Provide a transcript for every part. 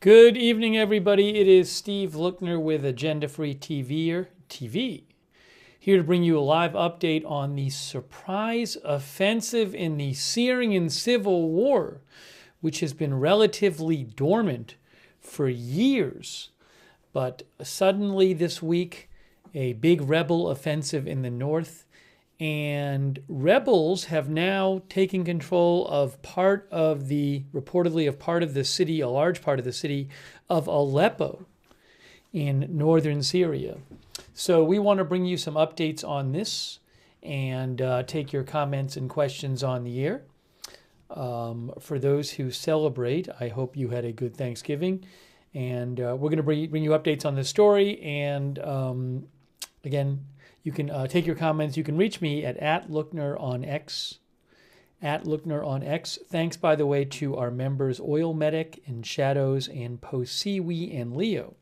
Good evening, everybody. It is Steve Lookner with Agenda Free TV, here to bring you a live update on the surprise offensive in the Syrian Civil War, which has been relatively dormant for years. But suddenly this week, a big rebel offensive in the north, and rebels have now taken control of reportedly of part of the city, a large part of the city of Aleppo in northern Syria. So we want to bring you some updates on this and take your comments and questions on the air. For those who celebrate, I hope you had a good Thanksgiving. And we're going to bring you updates on this story. And again, you can take your comments. You can reach me at @Lookner on X. @Lookner on X. Thanks, by the way, to our members Oil Medic and Shadows and Posiwi and Leo.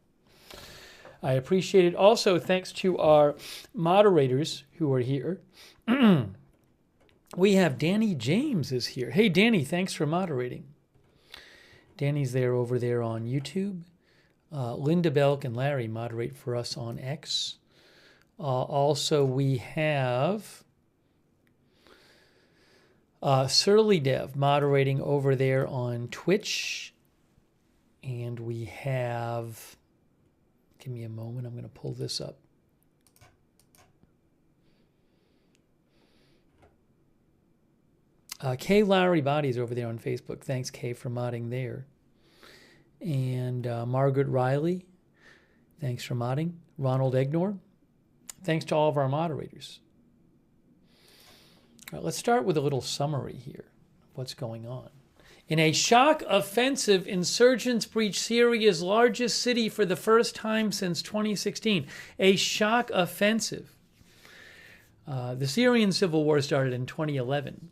I appreciate it. Also, thanks to our moderators who are here. We have Danny James is here. Hey, Danny, thanks for moderating. Danny's over there on YouTube. Linda Belk and Larry moderate for us on X. Also, we have Surly Dev moderating over there on Twitch. And we have, give me a moment, I'm going to pull this up. Kay Lowry Body's over there on Facebook. Thanks, Kay, for modding there. And Margaret Riley, thanks for modding. Ronald Egnor. Thanks to all of our moderators. All right, let's start with a little summary here of what's going on. In a shock offensive, insurgents breached Syria's largest city for the first time since 2016. A shock offensive. The Syrian Civil War started in 2011.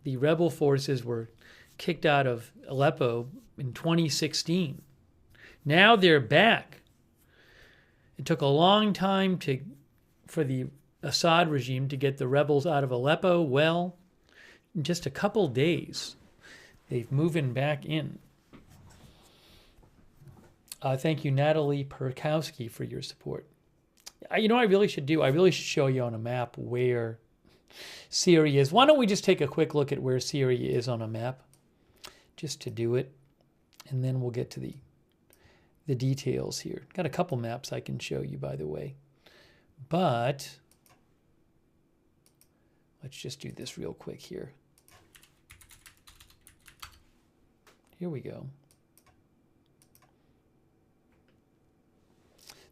The rebel forces were kicked out of Aleppo in 2016. Now they're back. It took a long time for the Assad regime to get the rebels out of Aleppo. Well, in just a couple days, they've moving back in. Thank you, Natalie Perkowski, for your support. You know what I really should do? I really should show you on a map where Syria is. Why don't we just take a quick look at where Syria is on a map, just to do it, and then we'll get to the details here. Got a couple maps I can show you, by the way. But let's just do this real quick here. Here we go.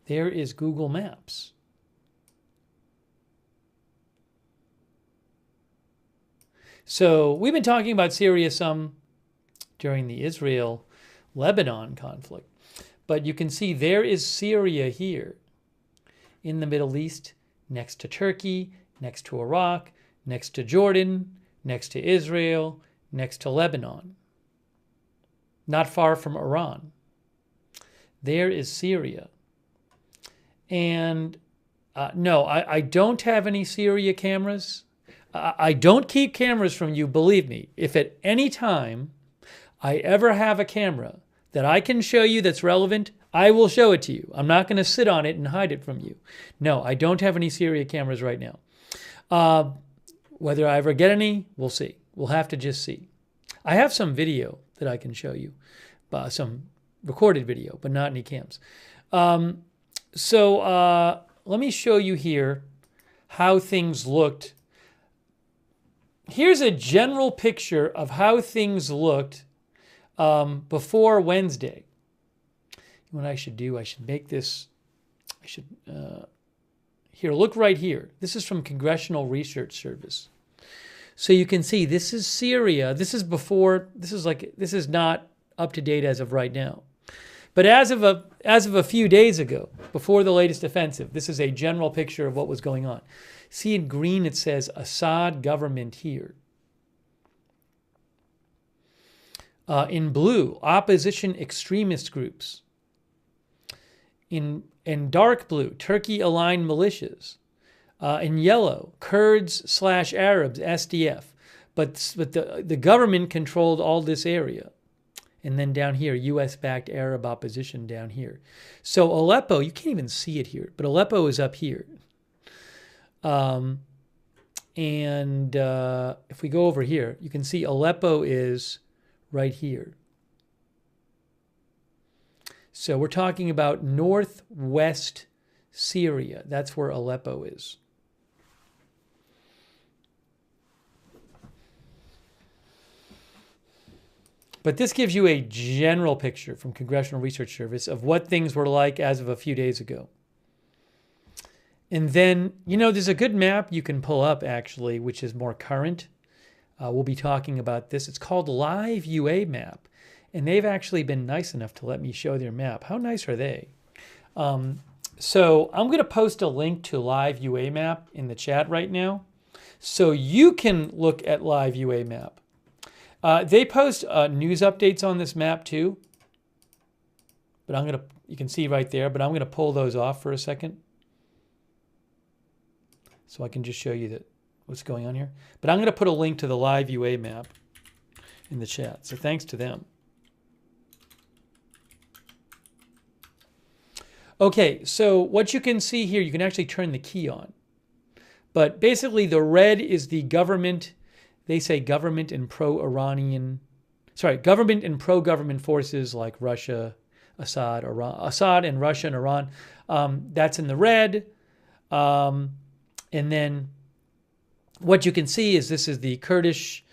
There is Google Maps. So we've been talking about Syria some during the Israel-Lebanon conflict. But you can see there is Syria here in the Middle East, next to Turkey, next to Iraq, next to Jordan, next to Israel, next to Lebanon. Not far from Iran. There is Syria. And no, I don't have any Syria cameras. I don't keep cameras from you, believe me. If at any time I ever have a camera that I can show you that's relevant, I will show it to you. I'm not going to sit on it and hide it from you. No, I don't have any Syria cameras right now. Whether I ever get any, we'll see. We'll have to just see. I have some video that I can show you, some recorded video, but not any cams. So let me show you here how things looked. Here's a general picture of how things looked before Wednesday. What I should do, I should make this, here, look right here. This is from Congressional Research Service. So you can see this is Syria. This is before, this is not up to date as of right now. But as of a few days ago, before the latest offensive, this is a general picture of what was going on. See in green it says Assad government here. In blue, opposition extremist groups. In dark blue, Turkey-aligned militias. In yellow, Kurds/Arabs, SDF. But the government controlled all this area. And then down here, U.S.-backed Arab opposition down here. So Aleppo, you can't even see it here, but Aleppo is up here. If we go over here, you can see Aleppo is right here. So we're talking about northwest Syria. That's where Aleppo is. But this gives you a general picture from Congressional Research Service of what things were like as of a few days ago. And then, there's a good map you can pull up, actually, which is more current. We'll be talking about this. It's called Live UA Map. And they've actually been nice enough to let me show their map. How nice are they? So I'm going to post a link to Live UA Map in the chat right now, so you can look at Live UA Map. They post news updates on this map too. But you can see right there, but I'm going to pull those off for a second, so I can just show you what's going on here. But I'm going to put a link to the Live UA Map in the chat. So thanks to them. Okay, so what you can see here, you can actually turn the key on. But basically the red is the government, they say government and pro-Iranian, government and pro-government forces like Russia, Assad and Russia and Iran. That's in the red. And then what you can see is this is the Kurds,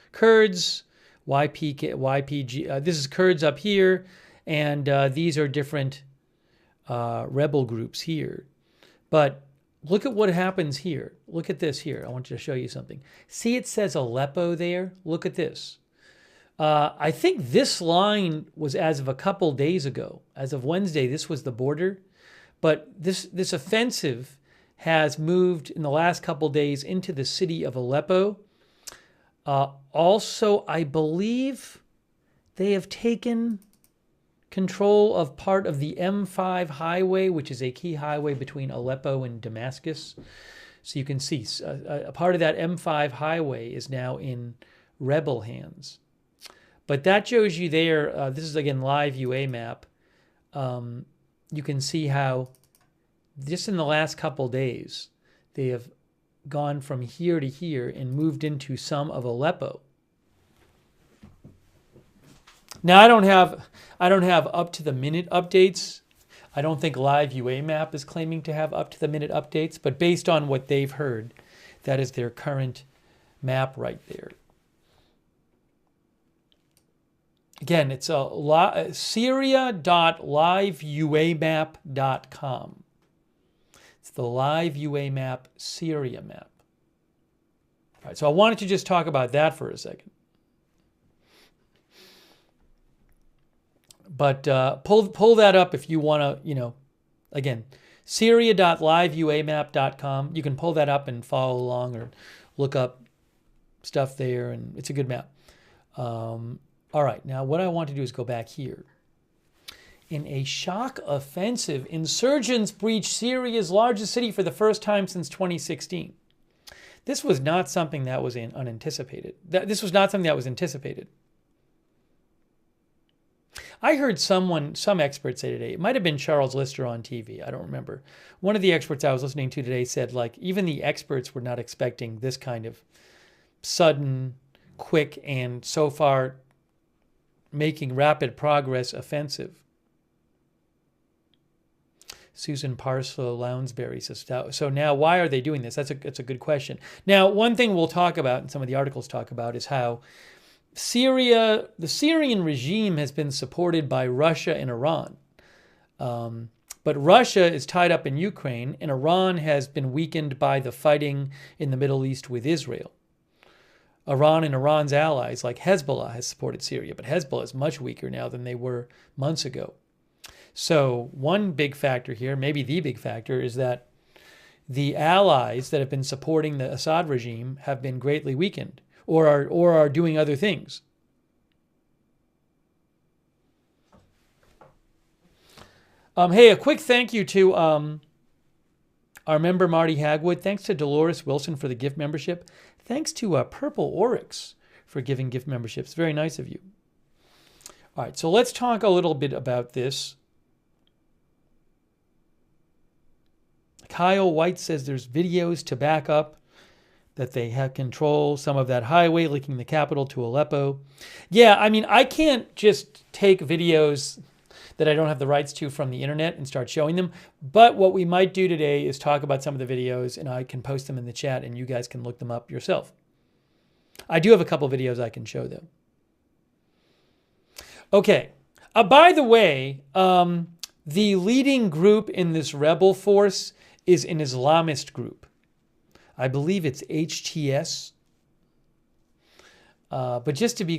YPG. This is Kurds up here, and these are different rebel groups here. But look at what happens here. Look at this here. I want you to show you something. See, it says Aleppo there. Look at this. I think this line was as of a couple days ago. As of Wednesday, this was the border. But this offensive has moved in the last couple days into the city of Aleppo. Also, I believe they have taken control of part of the M5 highway, which is a key highway between Aleppo and Damascus. So you can see a part of that M5 highway is now in rebel hands. But that shows you there, this is again Live UA Map. You can see how just in the last couple days, they have gone from here to here and moved into some of Aleppo. Now I don't have up to the minute updates. I don't think Live UA Map is claiming to have up to the minute updates, but based on what they've heard, that is their current map right there. Again, it's Syria.liveuamap.com. It's the Live UA Map Syria map. All right, so I wanted to just talk about that for a second. But pull that up if you want to, again, Syria.liveuamap.com. You can pull that up and follow along or look up stuff there, and it's a good map. All right, now what I want to do is go back here. In a shock offensive, insurgents breached Syria's largest city for the first time since 2016. This was not something that was unanticipated. This was not something that was anticipated. I heard some expert say today, it might have been Charles Lister on TV, I don't remember. One of the experts I was listening to today said, like, even the experts were not expecting this kind of sudden, quick, and so far making rapid progress offensive. Susan Parslow Lounsbury says, so now why are they doing this? That's a good question. Now, one thing we'll talk about, and some of the articles talk about, is how the Syrian regime has been supported by Russia and Iran. But Russia is tied up in Ukraine, and Iran has been weakened by the fighting in the Middle East with Israel. Iran and Iran's allies, like Hezbollah, has supported Syria, but Hezbollah is much weaker now than they were months ago. So one big factor here, maybe the big factor, is that the allies that have been supporting the Assad regime have been greatly weakened or are doing other things. Hey, a quick thank you to our member Marty Hagwood. Thanks to Dolores Wilson for the gift membership. Thanks to Purple Oryx for giving gift memberships. Very nice of you. All right, so let's talk a little bit about this. Kyle White says there's videos to back up that they have control some of that highway linking the capital to Aleppo. Yeah, I mean, I can't just take videos that I don't have the rights to from the internet and start showing them. But what we might do today is talk about some of the videos, and I can post them in the chat and you guys can look them up yourself. I do have a couple videos I can show them. Okay. By the way, the leading group in this rebel force is an Islamist group. I believe it's HTS. But just to be,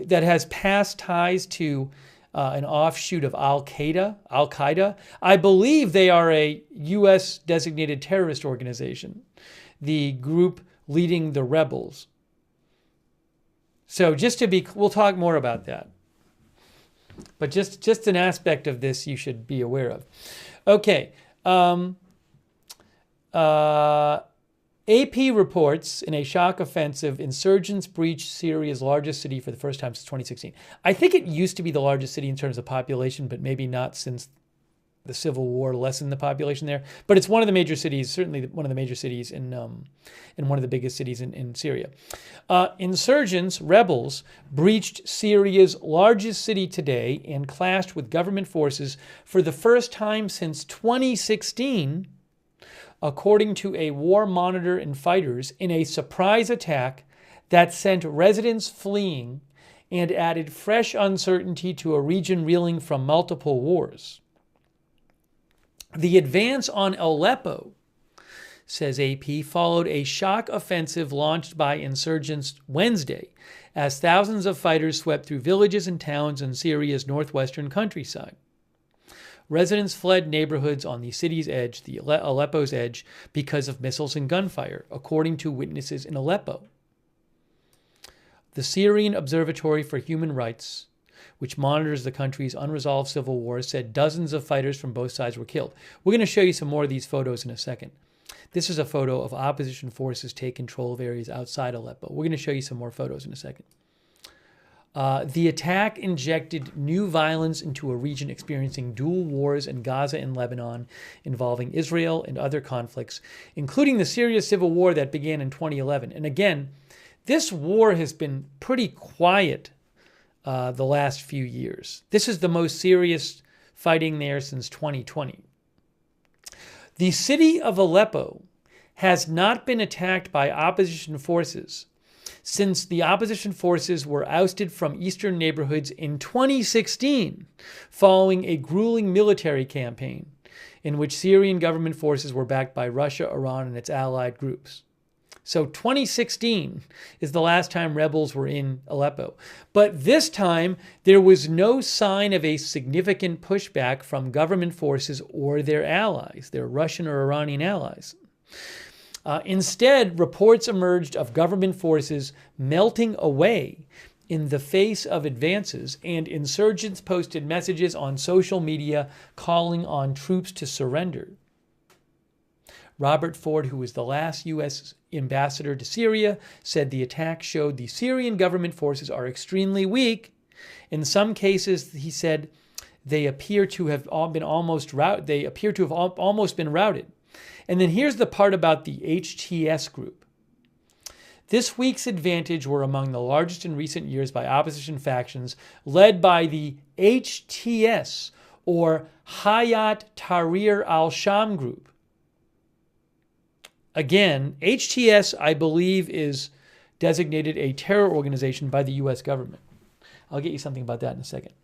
that has past ties to an offshoot of Al-Qaeda. I believe they are a U.S. designated terrorist organization, the group leading the rebels. So just to be, we'll talk more about that. But just an aspect of this you should be aware of. Okay. AP reports in a shock offensive, insurgents breached Syria's largest city for the first time since 2016. I think it used to be the largest city in terms of population, but maybe not since the Civil War lessened the population there. But it's one of the major cities, certainly one of the major cities in one of the biggest cities in Syria. Insurgents, rebels, breached Syria's largest city today and clashed with government forces for the first time since 2016, according to a war monitor and fighters, in a surprise attack that sent residents fleeing and added fresh uncertainty to a region reeling from multiple wars. The advance on Aleppo, says AP, followed a shock offensive launched by insurgents Wednesday as thousands of fighters swept through villages and towns in Syria's northwestern countryside. Residents fled neighborhoods on the city's edge, the Aleppo's edge, because of missiles and gunfire, according to witnesses in Aleppo. The Syrian Observatory for Human Rights, which monitors the country's unresolved civil war, said dozens of fighters from both sides were killed. We're going to show you some more of these photos in a second. This is a photo of opposition forces take control of areas outside Aleppo. We're going to show you some more photos in a second. The attack injected new violence into a region experiencing dual wars in Gaza and Lebanon involving Israel and other conflicts, including the Syrian Civil War that began in 2011. And again, this war has been pretty quiet the last few years. This is the most serious fighting there since 2020. The city of Aleppo has not been attacked by opposition forces since the opposition forces were ousted from eastern neighborhoods in 2016 following a grueling military campaign in which Syrian government forces were backed by Russia, Iran, and its allied groups. So 2016 is the last time rebels were in Aleppo. But this time, there was no sign of a significant pushback from government forces or their allies, their Russian or Iranian allies. Instead, reports emerged of government forces melting away in the face of advances, and insurgents posted messages on social media calling on troops to surrender. Robert Ford, who was the last U.S. ambassador to Syria, said the attack showed the Syrian government forces are extremely weak. In some cases, he said, they appear to have almost been routed. And then here's the part about the HTS group. This week's advantage were among the largest in recent years by opposition factions led by the HTS, or Hayat Tahrir al-Sham group. Again, HTS, I believe, is designated a terror organization by the U.S. government. I'll get you something about that in a second.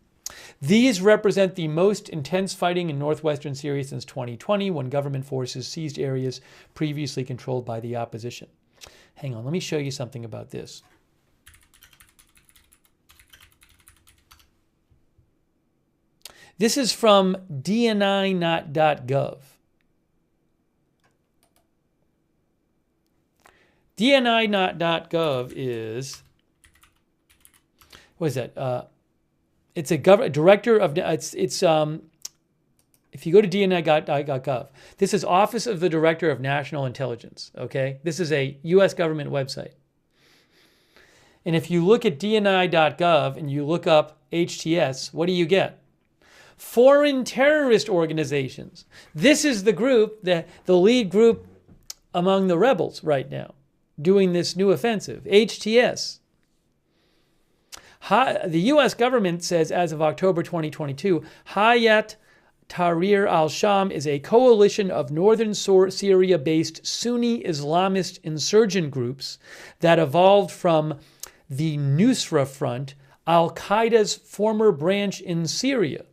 These represent the most intense fighting in northwestern Syria since 2020, when government forces seized areas previously controlled by the opposition. Hang on, let me show you something about this. This is from dni.gov. dni.gov is, what is that? It's a director of, if you go to dni.gov, this is Office of the Director of National Intelligence, okay? This is a U.S. government website. And if you look at dni.gov and you look up HTS, what do you get? Foreign terrorist organizations. This is the group, the lead group among the rebels right now, doing this new offensive, HTS. The U.S. government says as of October 2022, Hayat Tahrir al-Sham is a coalition of northern Syria-based Sunni Islamist insurgent groups that evolved from the Nusra Front, al-Qaeda's former branch in Syria.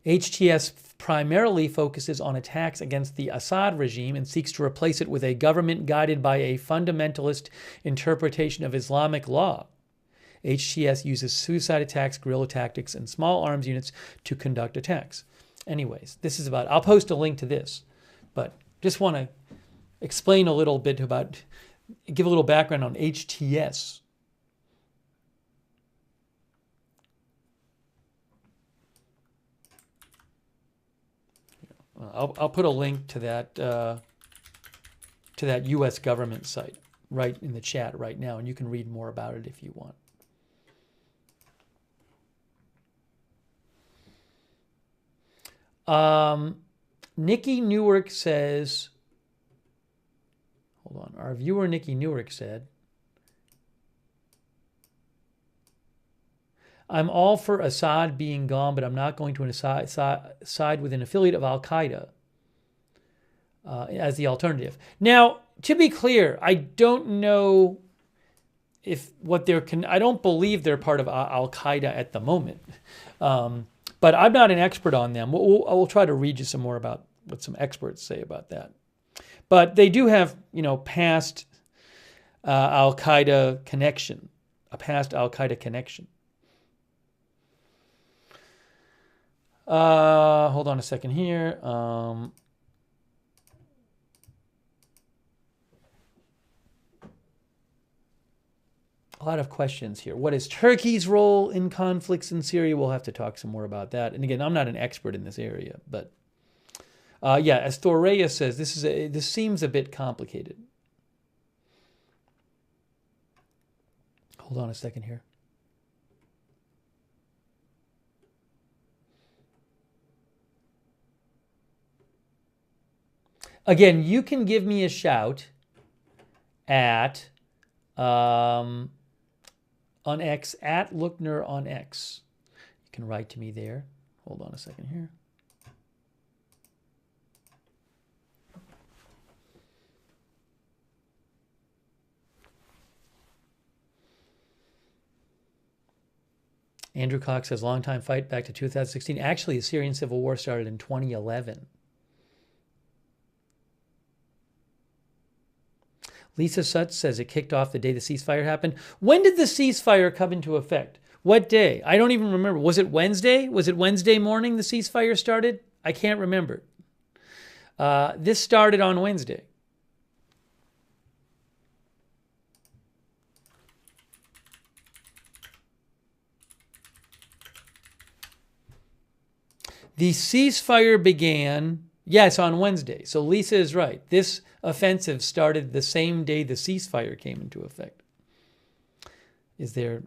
HTS primarily focuses on attacks against the Assad regime and seeks to replace it with a government guided by a fundamentalist interpretation of Islamic law. HTS uses suicide attacks, guerrilla tactics, and small arms units to conduct attacks. Anyways, this is about, I'll post a link to this, but just want to explain a little bit about, give a little background on HTS. I'll put a link to that U.S. government site right in the chat right now, and you can read more about it if you want. Nikki Newark says, hold on, our viewer Nikki Newark said, I'm all for Assad being gone, but I'm not going to side with an affiliate of al-Qaeda as the alternative. Now, to be clear, I don't know if what they're, I don't believe they're part of al-Qaeda at the moment. But I'm not an expert on them. We'll try to read you some more about what some experts say about that. But they do have, past al-Qaeda connection, a past al-Qaeda connection. Hold on a second here. A lot of questions here. What is Turkey's role in conflicts in Syria? We'll have to talk some more about that. And again, I'm not an expert in this area, but yeah, as Thoreya says, this seems a bit complicated. Hold on a second here. Again, you can give me a shout at on X, at Lookner on X. You can write to me there. Hold on a second here. Andrew Cox says, long time fight back to 2016. Actually, the Syrian Civil War started in 2011. Lisa Sutz says it kicked off the day the ceasefire happened. When did the ceasefire come into effect? What day? I don't even remember. Was it Wednesday? Was it Wednesday morning the ceasefire started? I can't remember. This started on Wednesday. The ceasefire began, yes, on Wednesday. So Lisa is right. This offensive started the same day the ceasefire came into effect. Is there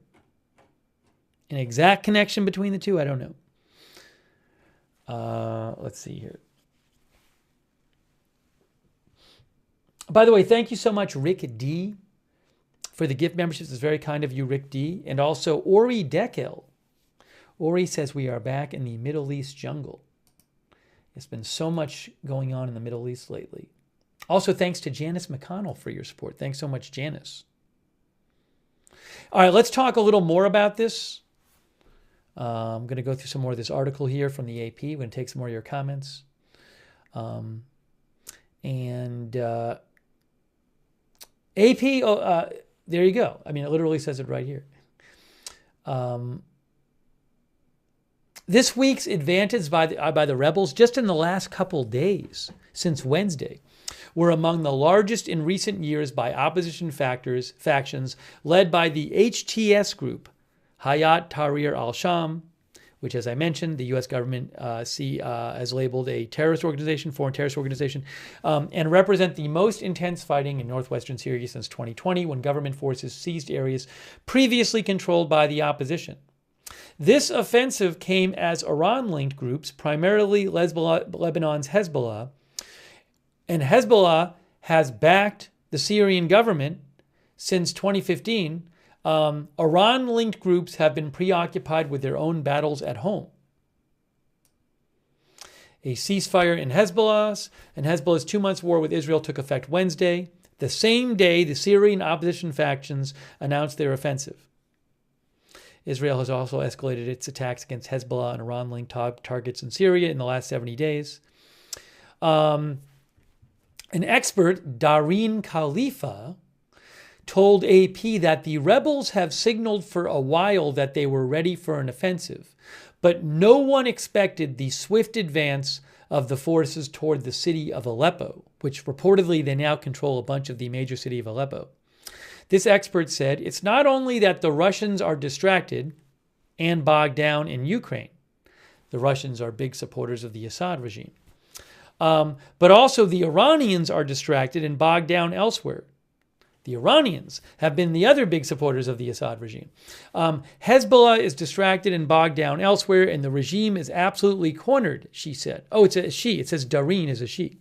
an exact connection between the two? I don't know. Let's see here. By the way, thank you so much, Rick D, for the gift memberships. It's very kind of you, Rick D. And also Ori Dekel. Ori says we are back in the Middle East jungle. There's been so much going on in the Middle East lately. Also, thanks to Janice McConnell for your support. Thanks so much, Janice. All right, let's talk a little more about this. I'm going to go through some more of this article here from the AP. We're going to take some more of your comments. AP, there you go. I mean, it literally says it right here. This week's advances by the rebels, just in the last couple days, since Wednesday, were among the largest in recent years by opposition factions led by the HTS group, Hayat Tahrir al-Sham, which, as I mentioned, the U.S. government has labeled a terrorist organization, foreign terrorist organization, and represent the most intense fighting in northwestern Syria since 2020, when government forces seized areas previously controlled by the opposition. This offensive came as Iran-linked groups, primarily Lebanon's Hezbollah, and Hezbollah has backed the Syrian government since 2015. Iran-linked groups have been preoccupied with their own battles at home. A ceasefire in Hezbollah's 2-month war with Israel took effect Wednesday, the same day the Syrian opposition factions announced their offensive. Israel has also escalated its attacks against Hezbollah and Iran-linked targets in Syria in the last 70 days. An expert, Dareen Khalifa, told AP that the rebels have signaled for a while that they were ready for an offensive, but no one expected the swift advance of the forces toward the city of Aleppo, which reportedly they now control a bunch of the major city of Aleppo. This expert said it's not only that the Russians are distracted and bogged down in Ukraine. The Russians are big supporters of the Assad regime. But also the Iranians are distracted and bogged down elsewhere. The Iranians have been the other big supporters of the Assad regime. Hezbollah is distracted and bogged down elsewhere, and the regime is absolutely cornered, she said. Oh, it's a she. It says Dareen is a she.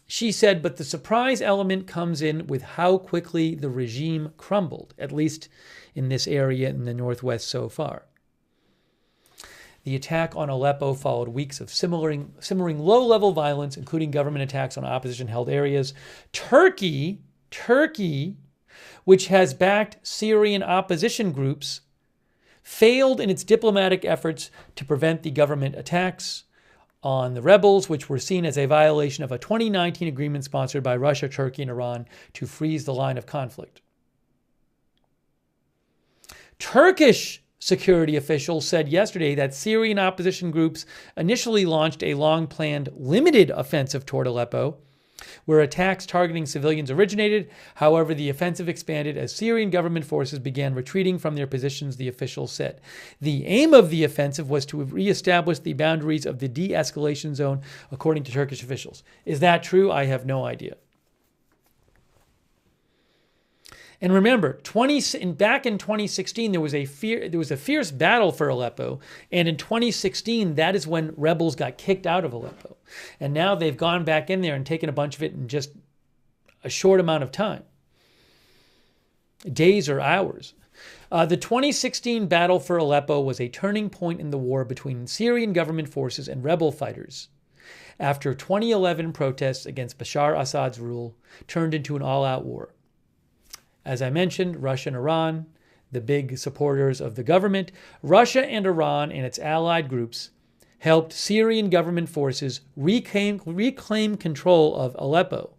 She said, but the surprise element comes in with how quickly the regime crumbled, at least in this area in the northwest so far. The attack on Aleppo followed weeks of simmering low-level violence, including government attacks on opposition-held areas. Turkey, which has backed Syrian opposition groups, failed in its diplomatic efforts to prevent the government attacks on the rebels, which were seen as a violation of a 2019 agreement sponsored by Russia, Turkey, and Iran to freeze the line of conflict. Turkish security officials said yesterday that Syrian opposition groups initially launched a long-planned limited offensive toward Aleppo, where attacks targeting civilians originated. However, the offensive expanded as Syrian government forces began retreating from their positions, the officials said. The aim of the offensive was to reestablish the boundaries of the de-escalation zone, according to Turkish officials. Is that true? I have no idea. And remember, back in 2016, there was a fierce battle for Aleppo, and in 2016, that is when rebels got kicked out of Aleppo. And now they've gone back in there and taken a bunch of it in just a short amount of time, days or hours. The 2016 battle for Aleppo was a turning point in the war between Syrian government forces and rebel fighters, after 2011 protests against Bashar Assad's rule turned into an all-out war. As I mentioned, Russia and Iran, the big supporters of the government. Russia and Iran and its allied groups helped Syrian government forces reclaim control of Aleppo,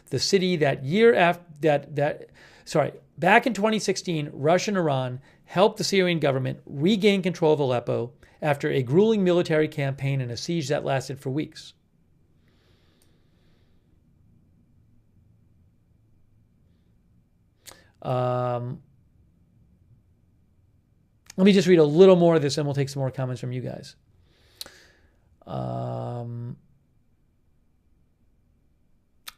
the city back in 2016, Russia and Iran helped the Syrian government regain control of Aleppo after a grueling military campaign and a siege that lasted for weeks. Let me just read a little more of this and we'll take some more comments from you guys.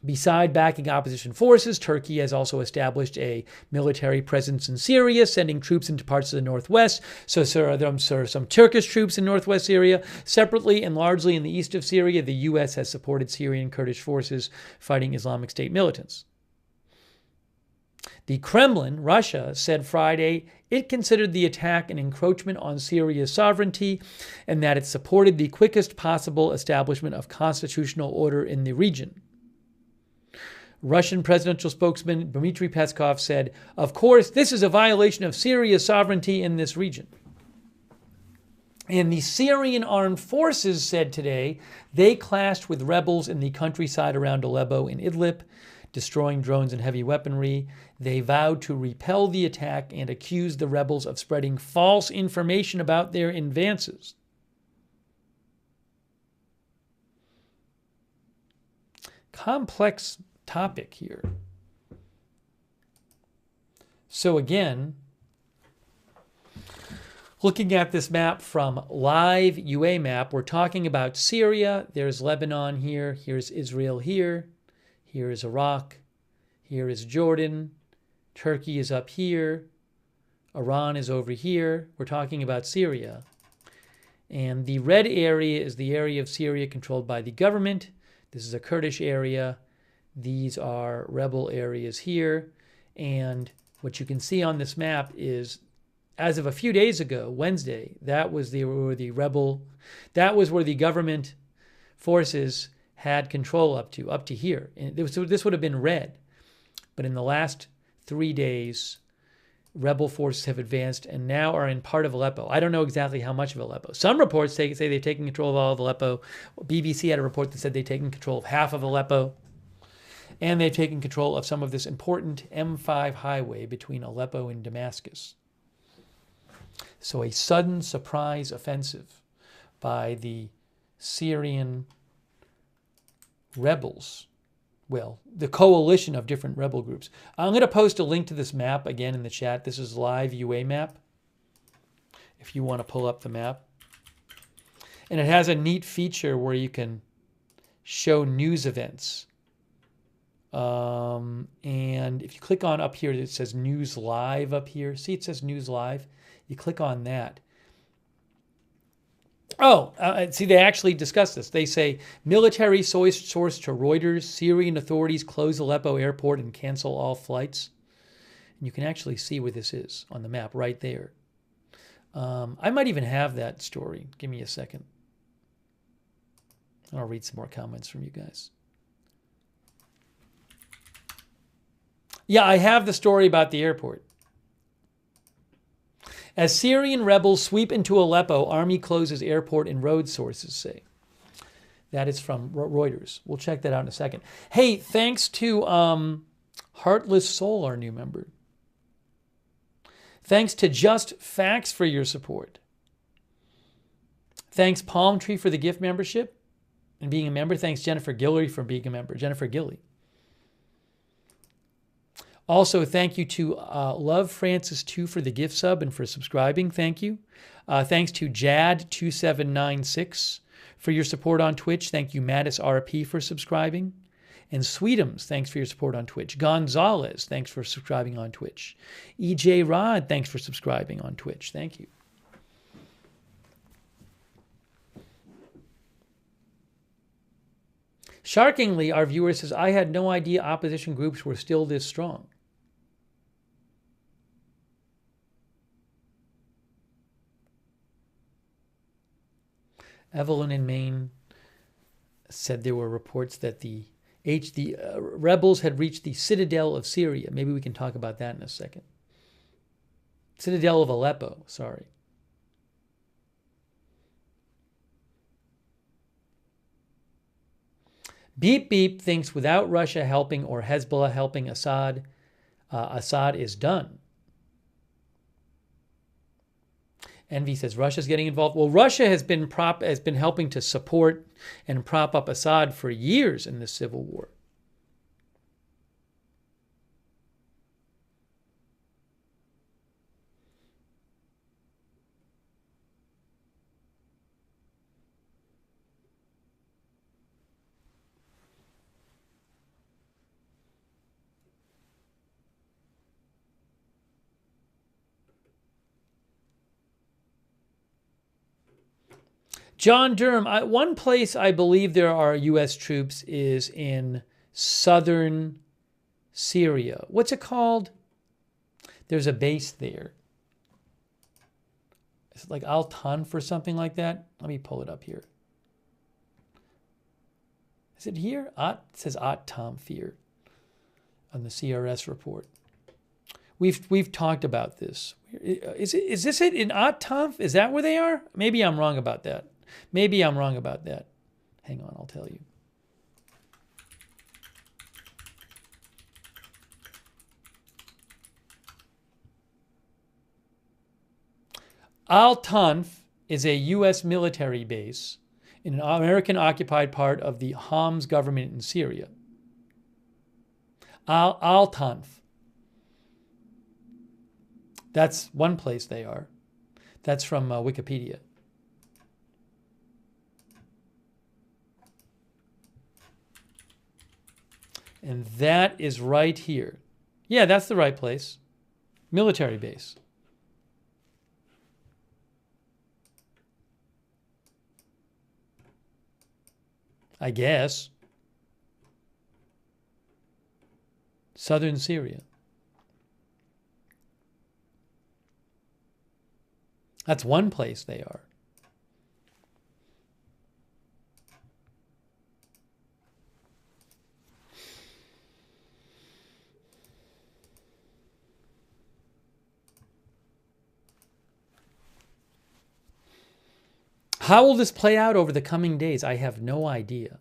Beside backing opposition forces, Turkey has also established a military presence in Syria, sending troops into parts of the northwest. So there are some Turkish troops in northwest Syria. Separately and largely in the east of Syria, the U.S. has supported Syrian Kurdish forces fighting Islamic State militants. The Kremlin, Russia, said Friday it considered the attack an encroachment on Syria's sovereignty and that it supported the quickest possible establishment of constitutional order in the region. Russian presidential spokesman Dmitry Peskov said, "Of course, this is a violation of Syria's sovereignty in this region." And the Syrian armed forces said today they clashed with rebels in the countryside around Aleppo in Idlib, destroying drones and heavy weaponry. They vowed to repel the attack and accused the rebels of spreading false information about their advances. Complex topic here. So again, Looking at this map from Live UA Map, we're talking about Syria. There's Lebanon here. Here's Israel here. Here is Iraq. Here is Jordan. Turkey is up here. Iran is over here. We're talking about Syria. And the red area is the area of Syria controlled by the government. This is a Kurdish area. These are rebel areas here. And what you can see on this map is, as of a few days ago, Wednesday, that was where the government forces had control up to here. And this would have been red. But in the last 3 days, rebel forces have advanced and now are in part of Aleppo. I don't know exactly how much of Aleppo. Some reports say they've taken control of all of Aleppo. BBC had a report that said they've taken control of half of Aleppo. And they've taken control of some of this important M5 highway between Aleppo and Damascus. So a sudden surprise offensive by the Syrian rebels. Well, the coalition of different rebel groups. I'm going to post a link to this map again in the chat. This is Live UA Map, if you want to pull up the map. And it has a neat feature where you can show news events. And if you click on up here, it says News Live up here. See, it says News Live. You click on that. Oh, see, they actually discuss this. They say, military source to Reuters, Syrian authorities close Aleppo airport and cancel all flights. And you can actually see where this is on the map right there. I might even have that story. Give me a second. I'll read some more comments from you guys. Yeah, I have the story about the airport. As Syrian rebels sweep into Aleppo, army closes airport and road, sources say. That is from Reuters. We'll check that out in a second. Hey, thanks to Heartless Soul, our new member. Thanks to Just Facts for your support. Thanks Palm Tree for the gift membership and being a member. Thanks Jennifer Guillory for being a member. Jennifer Gilly. Also, thank you to Love Francis 2 for the gift sub and for subscribing. Thank you. Thanks to Jad2796 for your support on Twitch. Thank you, Mattis RP, for subscribing. And Sweetums, thanks for your support on Twitch. Gonzalez, thanks for subscribing on Twitch. EJ Rod, thanks for subscribing on Twitch. Thank you. Shockingly, our viewer says, I had no idea opposition groups were still this strong. Evelyn in Maine said there were reports that the rebels had reached the citadel of Syria. Maybe we can talk about that in a second. Citadel of Aleppo, sorry. Beep Beep thinks without Russia helping or Hezbollah helping Assad, Assad is done. Envy says Russia's getting involved. Well, Russia has been helping to support and prop up Assad for years in this civil war. John Durham, one place I believe there are U.S. troops is in southern Syria. What's it called? There's a base there. Is it like Al-Tanf or something like that? Let me pull it up here. Is it here? It says At-Tanf here on the CRS report. We've talked about this. Is this it in At-Tanf? Is that where they are? Maybe I'm wrong about that. Maybe I'm wrong about that. Hang on, I'll tell you. Al-Tanf is a U.S. military base in an American-occupied part of the Homs government in Syria. Al-Tanf. That's one place they are. That's from Wikipedia. And that is right here. Yeah, that's the right place. Military base. I guess. Southern Syria. That's one place they are. How will this play out over the coming days? I have no idea.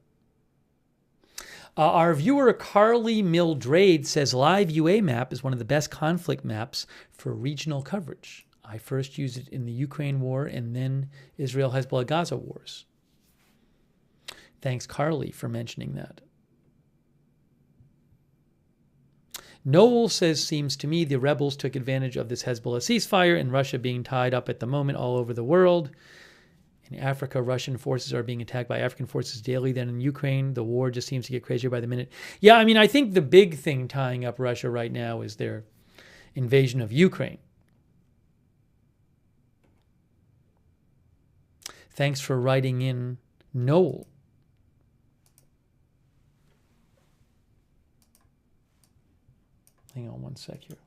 Our viewer Carly Mildrade says Live UA map is one of the best conflict maps for regional coverage. I first used it in the Ukraine war and then Israel, Hezbollah, Gaza wars. Thanks, Carly, for mentioning that. Noel says, seems to me the rebels took advantage of this Hezbollah ceasefire and Russia being tied up at the moment all over the world. In Africa, Russian forces are being attacked by African forces daily. Then in Ukraine, the war just seems to get crazier by the minute. Yeah, I mean, I think the big thing tying up Russia right now is their invasion of Ukraine. Thanks for writing in, Noel. Hang on one sec here.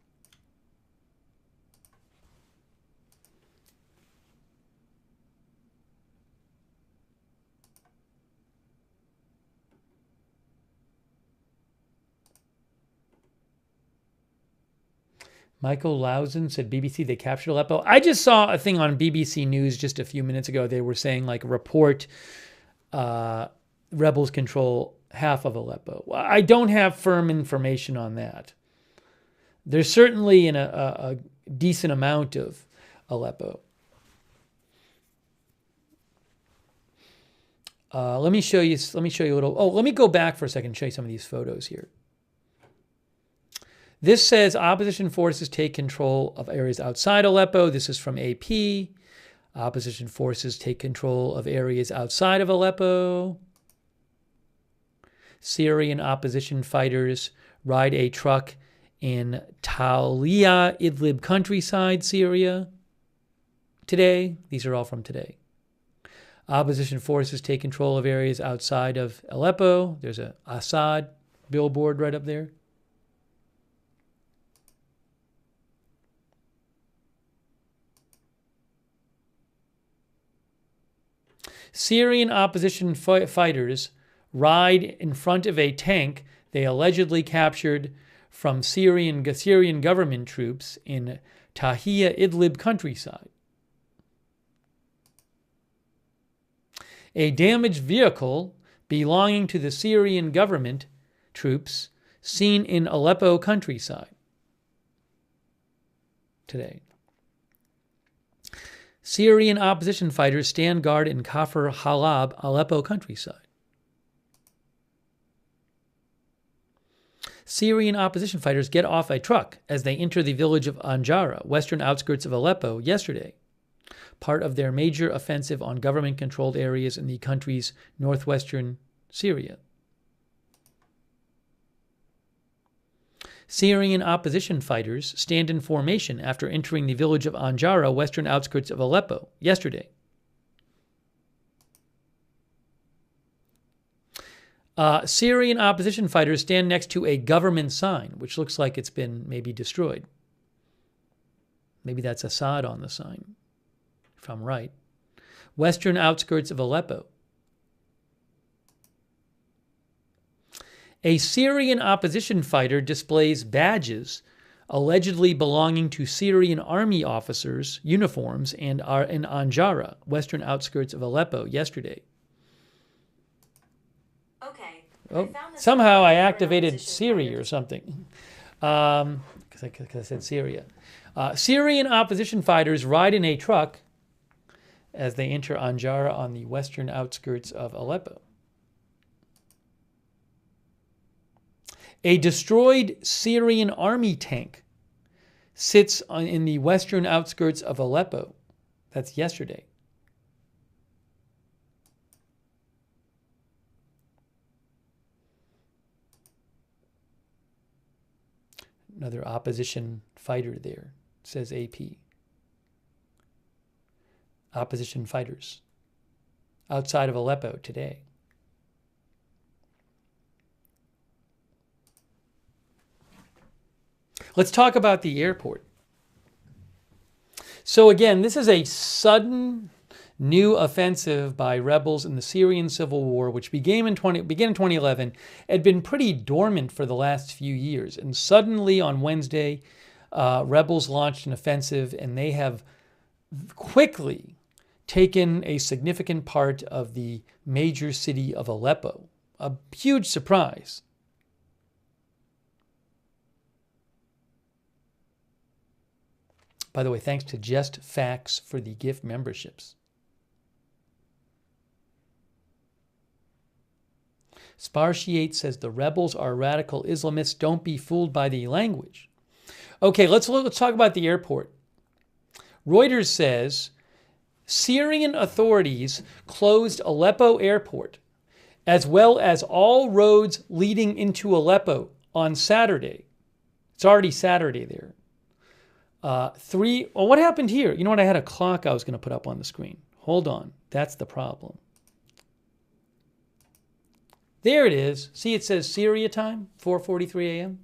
Michael Lausen said BBC, they captured Aleppo. I just saw a thing on BBC News just a few minutes ago. They were saying, like, report rebels control half of Aleppo. I don't have firm information on that. There's certainly a decent amount of Aleppo. Let me show you a little. Oh, let me go back for a second and show you some of these photos here. This says opposition forces take control of areas outside Aleppo. This is from AP. Opposition forces take control of areas outside of Aleppo. Syrian opposition fighters ride a truck in Talia, Idlib countryside, Syria. Today, these are all from today. Opposition forces take control of areas outside of Aleppo. There's a Assad billboard right up there. Syrian opposition fighters ride in front of a tank they allegedly captured from Syrian government troops in Tahia Idlib countryside. A damaged vehicle belonging to the Syrian government troops seen in Aleppo countryside today. Syrian opposition fighters stand guard in Kafr Halab, Aleppo countryside. Syrian opposition fighters get off a truck as they enter the village of Anjara, western outskirts of Aleppo, yesterday, part of their major offensive on government-controlled areas in the country's northwestern Syria. Syrian opposition fighters stand in formation after entering the village of Anjara, western outskirts of Aleppo, yesterday. Syrian opposition fighters stand next to a government sign, which looks like it's been maybe destroyed. Maybe that's Assad on the sign, if I'm right. Western outskirts of Aleppo. A Syrian opposition fighter displays badges allegedly belonging to Syrian army officers' uniforms and are in Anjara, western outskirts of Aleppo, yesterday. Okay. Oh, somehow I activated Siri or something. Because I said Syria. Syrian opposition fighters ride in a truck as they enter Anjara on the western outskirts of Aleppo. A destroyed Syrian army tank sits in the western outskirts of Aleppo, That's yesterday. Another opposition fighter there, says AP. Opposition fighters outside of Aleppo today. Let's talk about the airport. So again, this is a sudden new offensive by rebels in the Syrian Civil War, which began in 2011, had been pretty dormant for the last few years. And suddenly on Wednesday, rebels launched an offensive, and they have quickly taken a significant part of the major city of Aleppo. A huge surprise. By the way, thanks to Just Facts for the gift memberships. Sparshiate says the rebels are radical Islamists. Don't be fooled by the language. Okay, let's talk about the airport. Reuters says Syrian authorities closed Aleppo airport, as well as all roads leading into Aleppo on Saturday. It's already Saturday there. What happened here? You know what? I had a clock I was going to put up on the screen. Hold on. That's the problem. There it is. See, it says Syria time, 4:43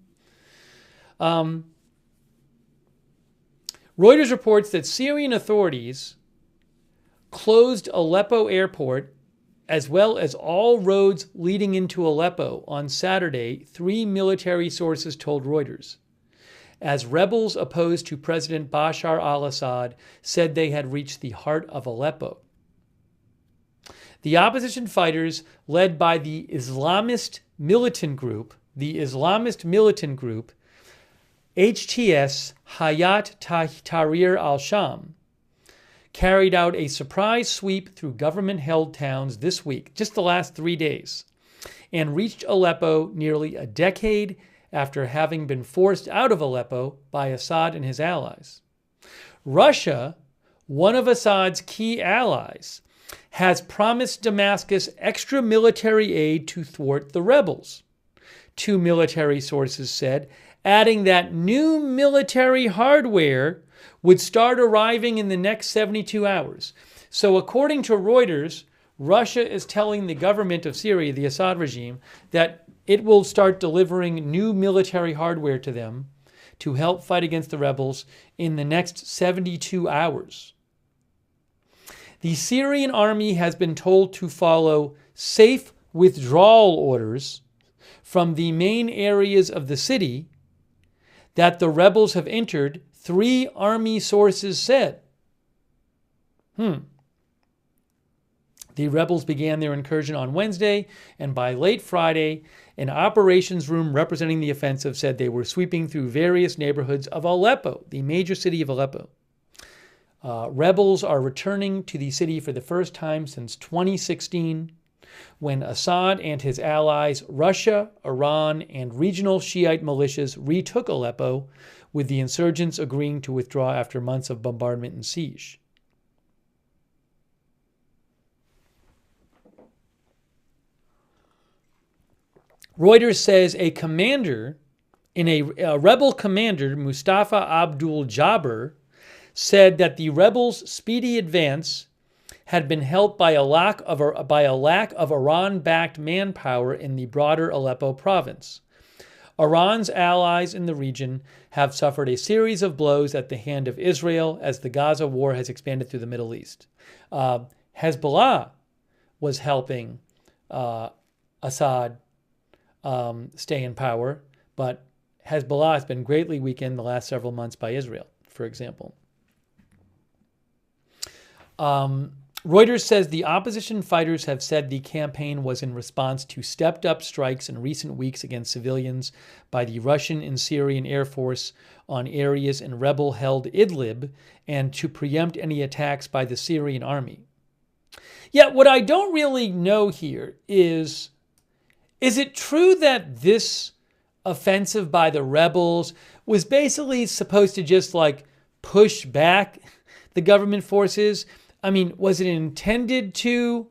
a.m. Reuters reports that Syrian authorities closed Aleppo airport as well as all roads leading into Aleppo on Saturday, 3 military sources told Reuters, as rebels opposed to President Bashar al-Assad said they had reached the heart of Aleppo. The opposition fighters, led by the Islamist militant group, HTS Hayat Tahrir al-Sham, carried out a surprise sweep through government-held towns this week, just the last 3 days, and reached Aleppo nearly a decade after having been forced out of Aleppo by Assad and his allies. Russia, one of Assad's key allies, has promised Damascus extra military aid to thwart the rebels, 2 military sources said, adding that new military hardware would start arriving in the next 72 hours. So according to Reuters, Russia is telling the government of Syria, the Assad regime, that it will start delivering new military hardware to them to help fight against the rebels in the next 72 hours. The Syrian army has been told to follow safe withdrawal orders from the main areas of the city that the rebels have entered, 3 army sources said. The rebels began their incursion on Wednesday, and by late Friday, an operations room representing the offensive said they were sweeping through various neighborhoods of Aleppo, the major city of Aleppo. Rebels are returning to the city for the first time since 2016, when Assad and his allies, Russia, Iran, and regional Shiite militias retook Aleppo, with the insurgents agreeing to withdraw after months of bombardment and siege. Reuters says a rebel commander, Mustafa Abdul Jabbar, said that the rebels' speedy advance had been helped by a lack of Iran-backed manpower in the broader Aleppo province. Iran's allies in the region have suffered a series of blows at the hand of Israel as the Gaza war has expanded through the Middle East. Hezbollah was helping Assad stay in power, but Hezbollah has been greatly weakened the last several months by Israel, for example. Reuters says the opposition fighters have said the campaign was in response to stepped-up strikes in recent weeks against civilians by the Russian and Syrian Air Force on areas in rebel-held Idlib and to preempt any attacks by the Syrian army. Yet what I don't really know here is it true that this offensive by the rebels was basically supposed to just push back the government forces? I mean, was it intended to?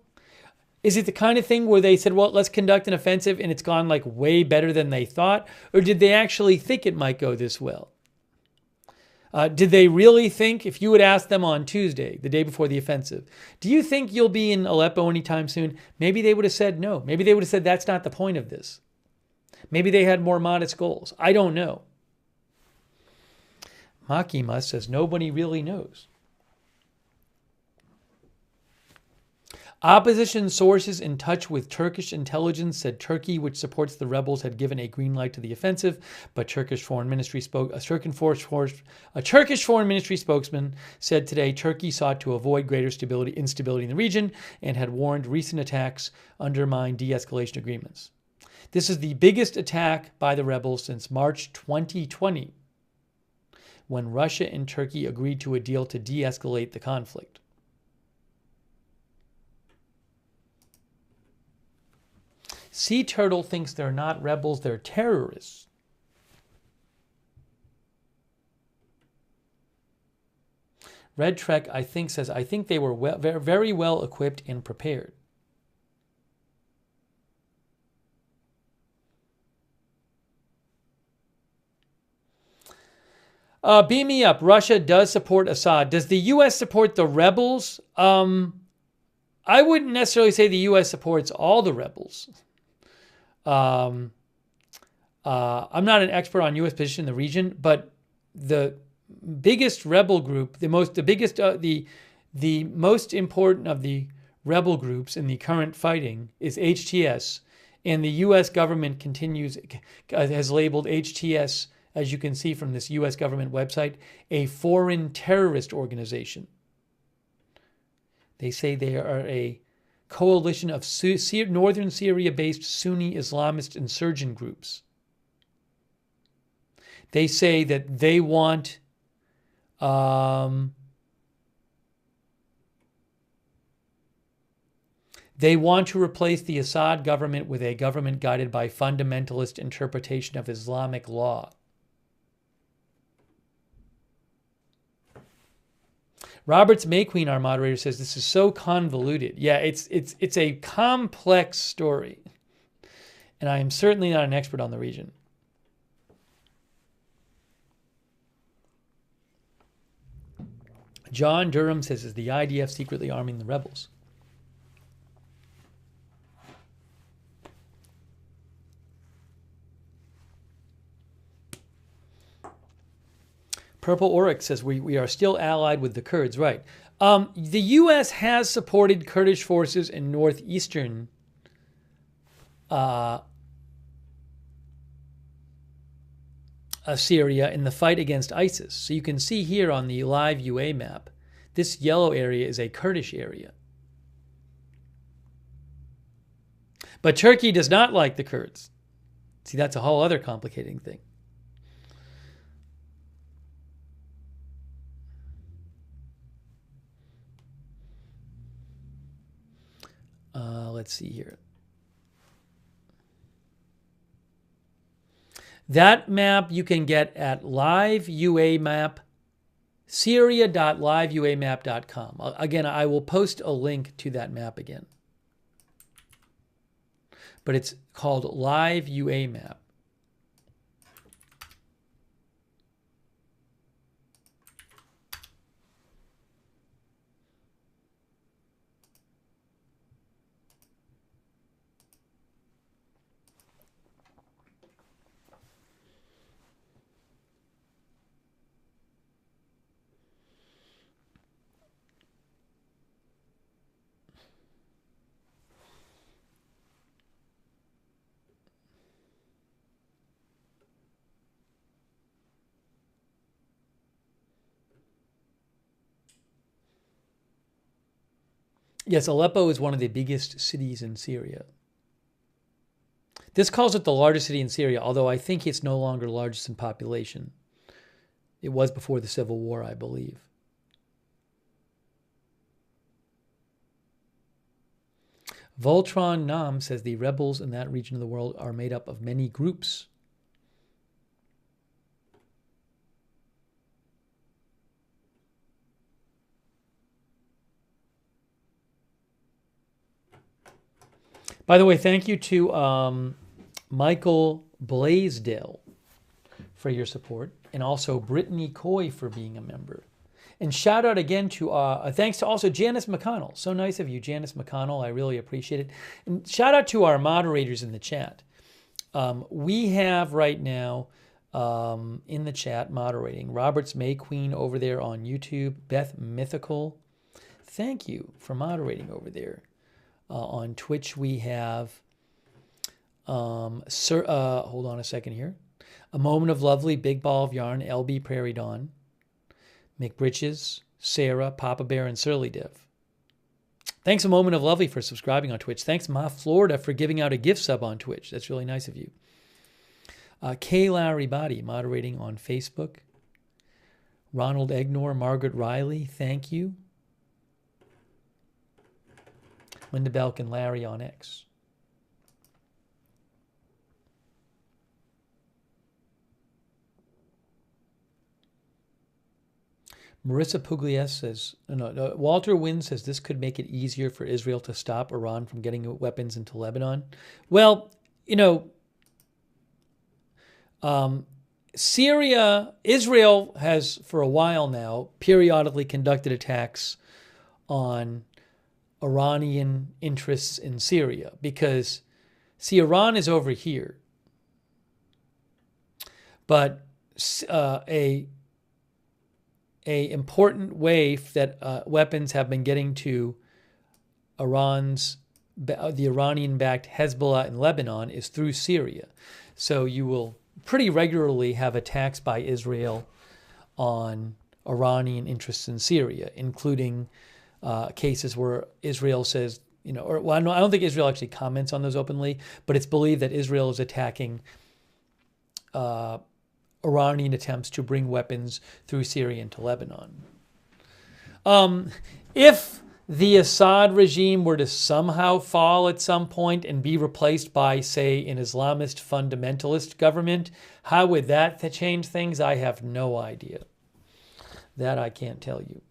Is it the kind of thing where they said, well, let's conduct an offensive and it's gone like way better than they thought? Or did they actually think it might go this well? Did they really think, if you would ask them on Tuesday, the day before the offensive, do you think you'll be in Aleppo anytime soon? Maybe they would have said no. Maybe they would have said that's not the point of this. Maybe they had more modest goals. I don't know. Makimas says nobody really knows. Opposition sources in touch with Turkish intelligence said Turkey, which supports the rebels, had given a green light to the offensive, but a Turkish foreign ministry spokesman said today Turkey sought to avoid greater instability in the region and had warned recent attacks undermine de-escalation agreements. This is the biggest attack by the rebels since March 2020, when Russia and Turkey agreed to a deal to de-escalate the conflict. Sea Turtle thinks they're not rebels, they're terrorists. Red Trek, I think, says, I think they were very well equipped and prepared. Beam me up. Russia does support Assad. Does the U.S. support the rebels? I wouldn't necessarily say the U.S. supports all the rebels. I'm not an expert on U.S. position in the region, but the biggest rebel group, the most important of the rebel groups in the current fighting is HTS, and the U.S. government has labeled HTS, as you can see from this U.S. government website, a foreign terrorist organization. They say they are a coalition of northern Syria-based Sunni Islamist insurgent groups. They say that they want to replace the Assad government with a government guided by fundamentalist interpretation of Islamic law. Roberts Mayqueen, our moderator, says this is so convoluted. Yeah, it's a complex story. And I am certainly not an expert on the region. John Durham says, is the IDF secretly arming the rebels? Purple Oryx says we are still allied with the Kurds. Right. The U.S. has supported Kurdish forces in northeastern Syria in the fight against ISIS. So you can see here on the live UA map, this yellow area is a Kurdish area. But Turkey does not like the Kurds. See, that's a whole other complicating thing. Let's see here. That map you can get at live UA map, syria.liveuamap.com. Again, I will post a link to that map again. But it's called live UA map. Yes, Aleppo is one of the biggest cities in Syria. This calls it the largest city in Syria, although I think it's no longer largest in population. It was before the Civil War, I believe. Voltron Nam says the rebels in that region of the world are made up of many groups. By the way, thank you to Michael Blaisdell for your support, and also Brittany Coy for being a member. And shout out again to, thanks to also Janice McConnell. So nice of you, Janice McConnell. I really appreciate it. And shout out to our moderators in the chat. We have right now in the chat moderating Roberts May Queen over there on YouTube, Beth Mythical. Thank you for moderating over there. On Twitch, we have, hold on a second here. A Moment of Lovely, Big Ball of Yarn, LB Prairie Dawn, McBritches, Sarah, Papa Bear, and Surly Div. Thanks, A Moment of Lovely, for subscribing on Twitch. Thanks, Ma Florida, for giving out a gift sub on Twitch. That's really nice of you. K. Larry Body, moderating on Facebook. Ronald Egnor, Margaret Riley, thank you. Linda Belk and Larry on X. Marissa Pugliese says, Walter Wynn says this could make it easier for Israel to stop Iran from getting weapons into Lebanon. Well, Israel has for a while now periodically conducted attacks on Iranian interests in Syria because, see, Iran is over here, but a important way that weapons have been getting to the Iranian-backed Hezbollah in Lebanon is through Syria. So you will pretty regularly have attacks by Israel on Iranian interests in Syria, including cases where Israel says, I don't think Israel actually comments on those openly, but it's believed that Israel is attacking Iranian attempts to bring weapons through Syria into Lebanon. If the Assad regime were to somehow fall at some point and be replaced by, say, an Islamist fundamentalist government, how would that change things? I have no idea. That I can't tell you.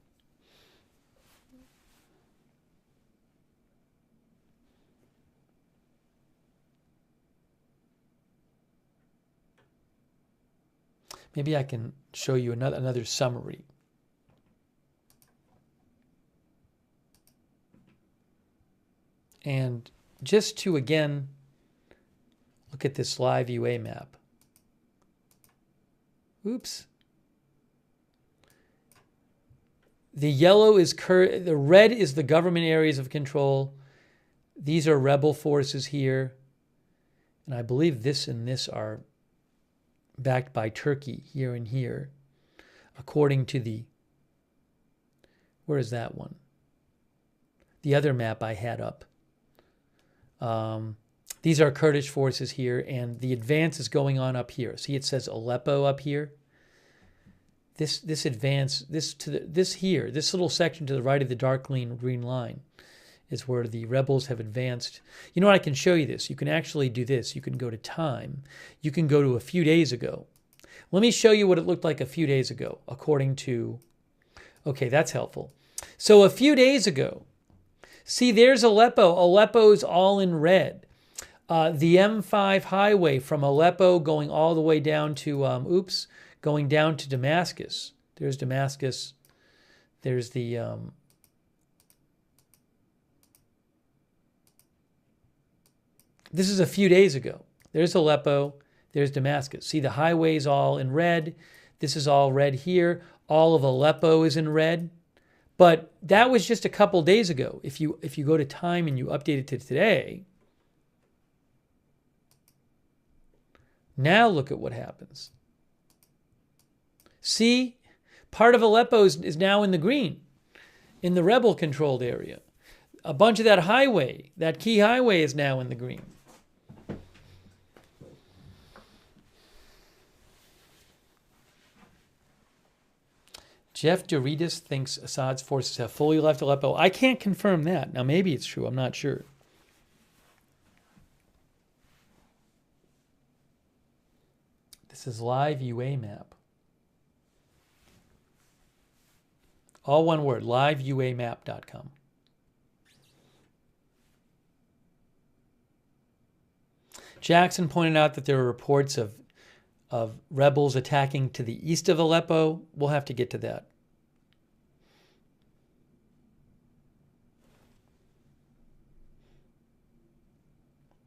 Maybe I can show you another summary. And just to, again, look at this live UA map. Oops. The yellow is the red is the government areas of control. These are rebel forces here. And I believe this and this are backed by Turkey here and here, according to the, where is that one? The other map I had up. These are Kurdish forces here, and the advance is going on up here. See, it says Aleppo up here. This advance, this little section to the right of the dark green line is where the rebels have advanced. You know what? I can show you this. You can actually do this. You can go to time. You can go to a few days ago. Let me show you what it looked like a few days ago, according to, okay, that's helpful. So a few days ago, see, there's Aleppo. Aleppo's all in red. The M5 highway from Aleppo going all the way down to, going down to Damascus. There's Damascus. There's the, this is a few days ago. There's Aleppo. There's Damascus. See, the highway's all in red. This is all red here. All of Aleppo is in red. But that was just a couple days ago. If you go to time and you update it to today, now look at what happens. See, part of Aleppo is now in the green, in the rebel-controlled area. A bunch of that highway, that key highway, is now in the green. Jeff Doritas thinks Assad's forces have fully left Aleppo. I can't confirm that. Now, maybe it's true. I'm not sure. This is live UA map. All one word, liveuamap.com. Jackson pointed out that there are reports of rebels attacking to the east of Aleppo. We'll have to get to that.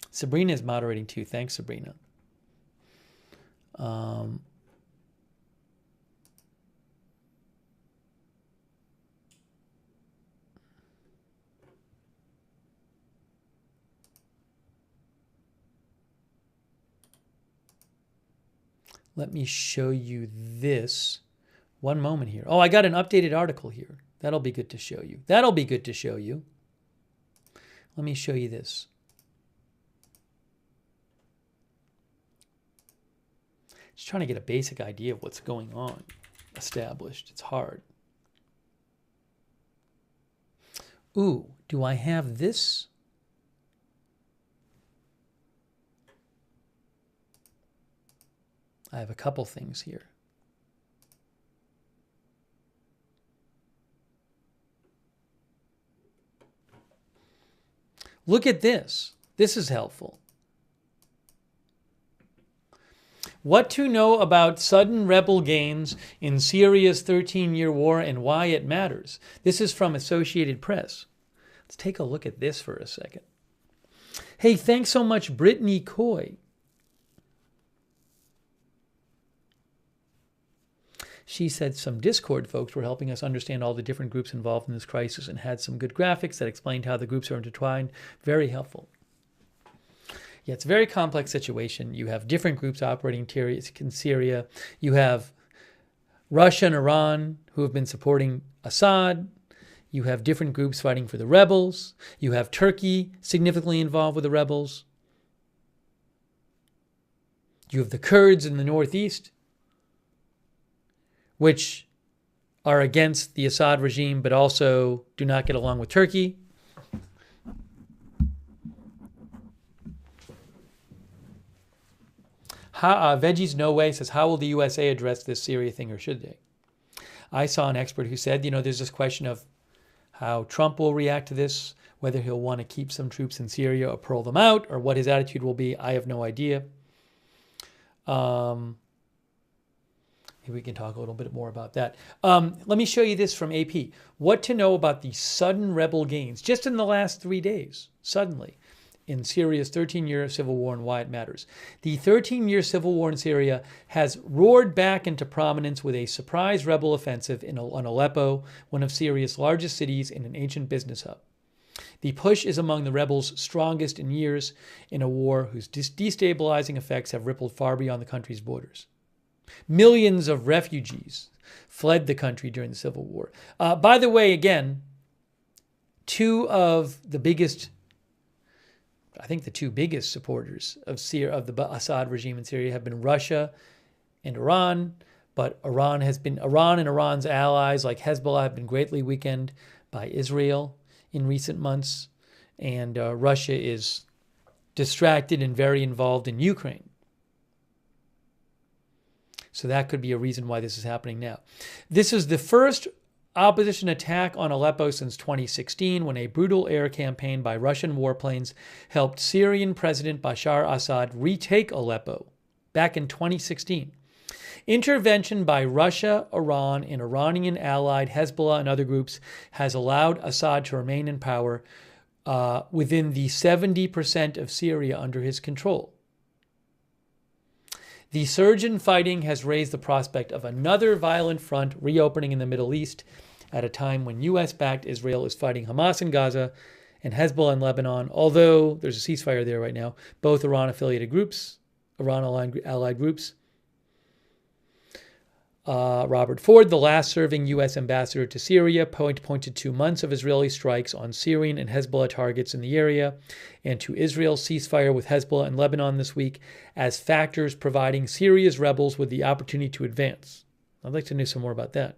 Sabrina is moderating too. Thanks, Sabrina. Let me show you this. One moment here. Oh, I got an updated article here. That'll be good to show you. That'll be good to show you. Let me show you this. Just trying to get a basic idea of what's going on established. It's hard. Ooh, do I have this? I have a couple things here. Look at this. This is helpful. What to know about sudden rebel gains in Syria's 13-year war and why it matters. This is from Associated Press. Let's take a look at this for a second. Hey, thanks so much, Brittany Coy. She said some Discord folks were helping us understand all the different groups involved in this crisis and had some good graphics that explained how the groups are intertwined. Very helpful. Yeah, it's a very complex situation. You have different groups operating in Syria. You have Russia and Iran who have been supporting Assad. You have different groups fighting for the rebels. You have Turkey significantly involved with the rebels. You have the Kurds in the northeast, which are against the Assad regime but also do not get along with Turkey. Veggies No Way says, how will the USA address this Syria thing, or should they? I saw an expert who said, there's this question of how Trump will react to this, whether he'll want to keep some troops in Syria or pull them out, or what his attitude will be. I have no idea. Maybe we can talk a little bit more about that. Let me show you this from AP. What to know about the sudden rebel gains, just in the last 3 days, suddenly, in Syria's 13-year civil war and why it matters. The 13-year civil war in Syria has roared back into prominence with a surprise rebel offensive on Aleppo, one of Syria's largest cities and an ancient business hub. The push is among the rebels' strongest in years in a war whose destabilizing effects have rippled far beyond the country's borders. Millions of refugees fled the country during the civil war. By the way, again, two of the biggest supporters of the Assad regime in Syria have been Russia and Iran, but Iran and Iran's allies like Hezbollah have been greatly weakened by Israel in recent months, and Russia is distracted and very involved in Ukraine. So that could be a reason why this is happening now. This is the first opposition attack on Aleppo since 2016, when a brutal air campaign by Russian warplanes helped Syrian President Bashar Assad retake Aleppo back in 2016. Intervention by Russia, Iran, and Iranian allied Hezbollah and other groups has allowed Assad to remain in power within the 70% of Syria under his control. The surge in fighting has raised the prospect of another violent front reopening in the Middle East at a time when U.S.-backed Israel is fighting Hamas in Gaza and Hezbollah in Lebanon, although there's a ceasefire there right now, both Iran-affiliated groups, Iran-allied groups. Robert Ford, the last serving U.S. ambassador to Syria, pointed to months of Israeli strikes on Syrian and Hezbollah targets in the area and to Israel's ceasefire with Hezbollah and Lebanon this week as factors providing Syria's rebels with the opportunity to advance. I'd like to know some more about that.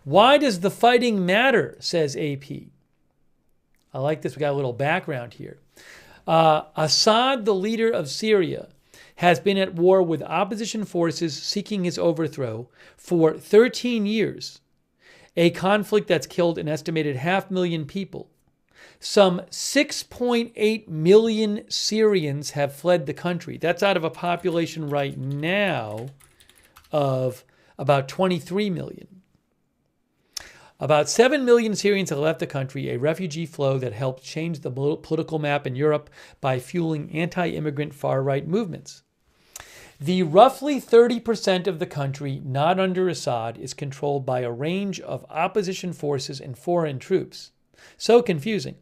Why does the fighting matter, says AP. I like this. We got a little background here. Assad, the leader of Syria, has been at war with opposition forces seeking his overthrow for 13 years, a conflict that's killed an estimated 500,000 people. Some 6.8 million Syrians have fled the country. That's out of a population right now of about 23 million. About 7 million Syrians have left the country, a refugee flow that helped change the political map in Europe by fueling anti-immigrant far-right movements. The roughly 30% of the country not under Assad is controlled by a range of opposition forces and foreign troops. So confusing.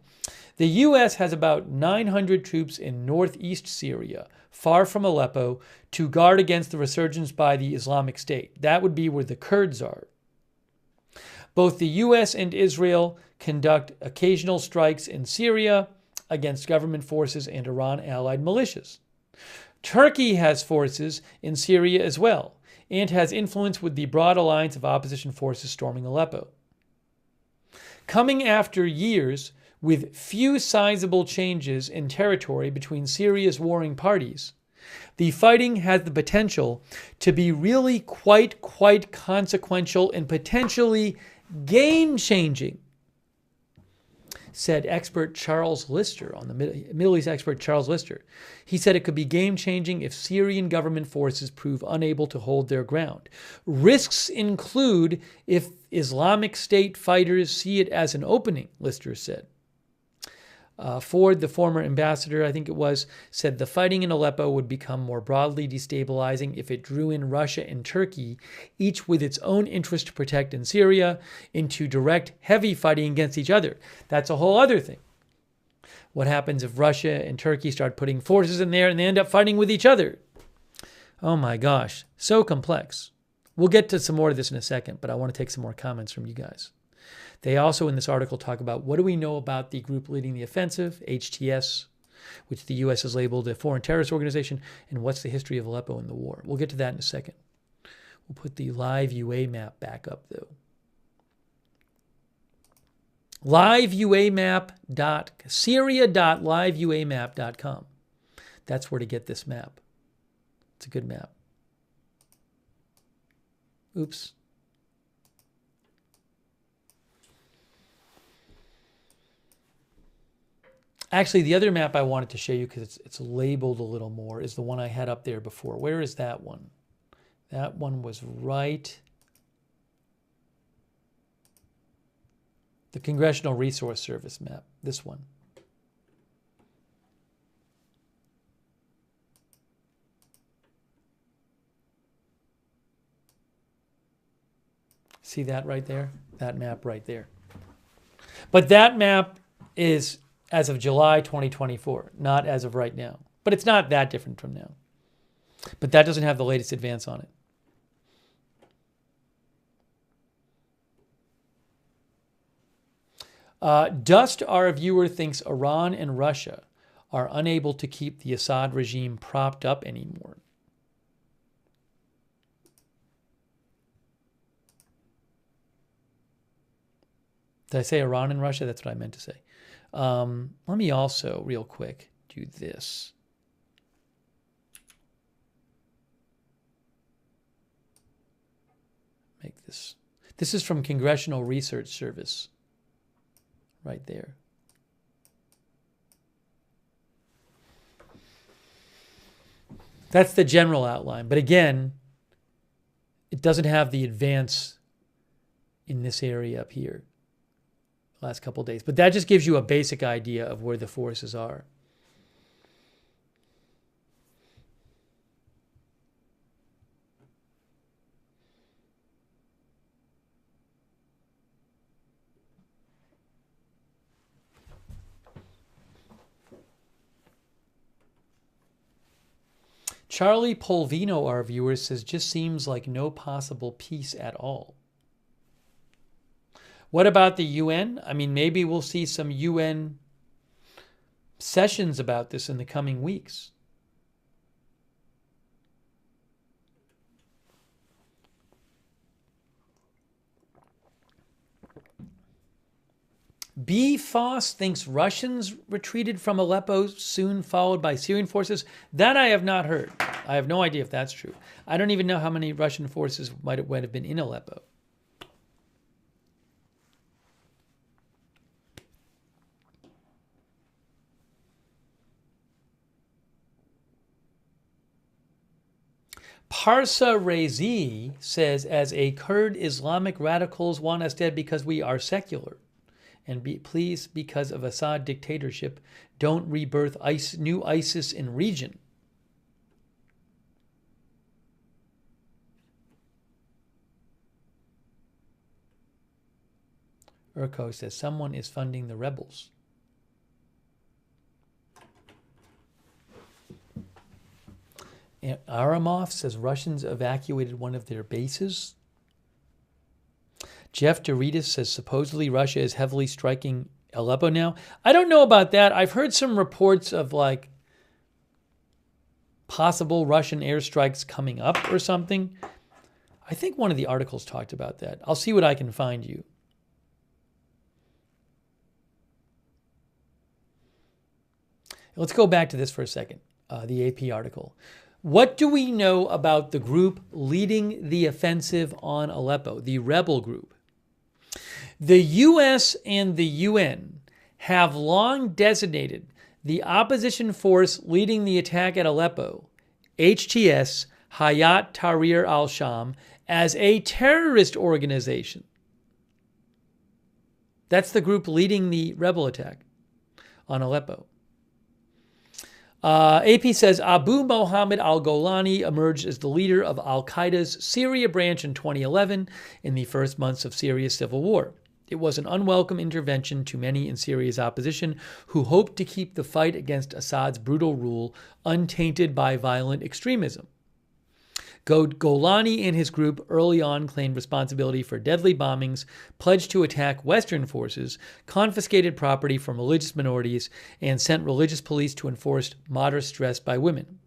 The U.S. has about 900 troops in northeast Syria, far from Aleppo, to guard against the resurgence by the Islamic State. That would be where the Kurds are. Both the U.S. and Israel conduct occasional strikes in Syria against government forces and Iran-allied militias. Turkey has forces in Syria as well, and has influence with the broad alliance of opposition forces storming Aleppo. Coming after years with few sizable changes in territory between Syria's warring parties, the fighting has the potential to be really quite consequential and potentially game-changing, said expert Charles Lister, on the Middle East expert Charles Lister. He said it could be game-changing if Syrian government forces prove unable to hold their ground. Risks include if Islamic State fighters see it as an opening, Lister said. Ford, the former ambassador, I think it was, said the fighting in Aleppo would become more broadly destabilizing if it drew in Russia and Turkey, each with its own interest to protect in Syria, into direct, heavy fighting against each other. That's a whole other thing. What happens if Russia and Turkey start putting forces in there and they end up fighting with each other? Oh my gosh, so complex. We'll get to some more of this in a second, but I want to take some more comments from you guys. They also, in this article, talk about what do we know about the group leading the offensive, HTS, which the U.S. has labeled a foreign terrorist organization, and what's the history of Aleppo in the war. We'll get to that in a second. We'll put the live UA map back up, though. Syria.liveuamap.com. That's where to get this map. It's a good map. Oops. Actually, the other map I wanted to show you, because it's labeled a little more, is the one I had up there before. Where is that one? That one was right. The Congressional Research Service map, this one. See that right there? That map right there. But that map is as of July 2024, not as of right now. But it's not that different from now. But that doesn't have the latest advance on it. Dust, our viewer, thinks Iran and Russia are unable to keep the Assad regime propped up anymore. Did I say Iran and Russia? That's what I meant to say. Let me also, real quick, do this. Make this. This is from Congressional Research Service. Right there. That's the general outline. But again, it doesn't have the advance in this area up here. Last couple of days. But that just gives you a basic idea of where the forces are. Charlie Polvino, our viewer, says, just seems like no possible peace at all. What about the UN? I mean, maybe we'll see some UN sessions about this in the coming weeks. B. Foss thinks Russians retreated from Aleppo, soon followed by Syrian forces. That I have not heard. I have no idea if that's true. I don't even know how many Russian forces might have been in Aleppo. Parsa Rezi says, as a Kurd, Islamic radicals want us dead because we are secular. And please, because of Assad dictatorship, don't rebirth new ISIS in region. Urko says, someone is funding the rebels. And Aramov says Russians evacuated one of their bases. Jeff Doritas says supposedly Russia is heavily striking Aleppo now. I don't know about that. I've heard some reports of like possible Russian airstrikes coming up or something. I think one of the articles talked about that. I'll see what I can find you. Let's go back to this for a second, the AP article. What do we know about the group leading the offensive on Aleppo, the rebel group? The U.S. and the UN have long designated the opposition force leading the attack at Aleppo, HTS, Hayat Tahrir al-Sham, as a terrorist organization. That's the group leading the rebel attack on Aleppo. AP says Abu Mohammed al-Golani emerged as the leader of al-Qaeda's Syria branch in 2011 in the first months of Syria's civil war. It was an unwelcome intervention to many in Syria's opposition who hoped to keep the fight against Assad's brutal rule untainted by violent extremism. Golani and his group early on claimed responsibility for deadly bombings, pledged to attack Western forces, confiscated property from religious minorities, and sent religious police to enforce moderate stress by women.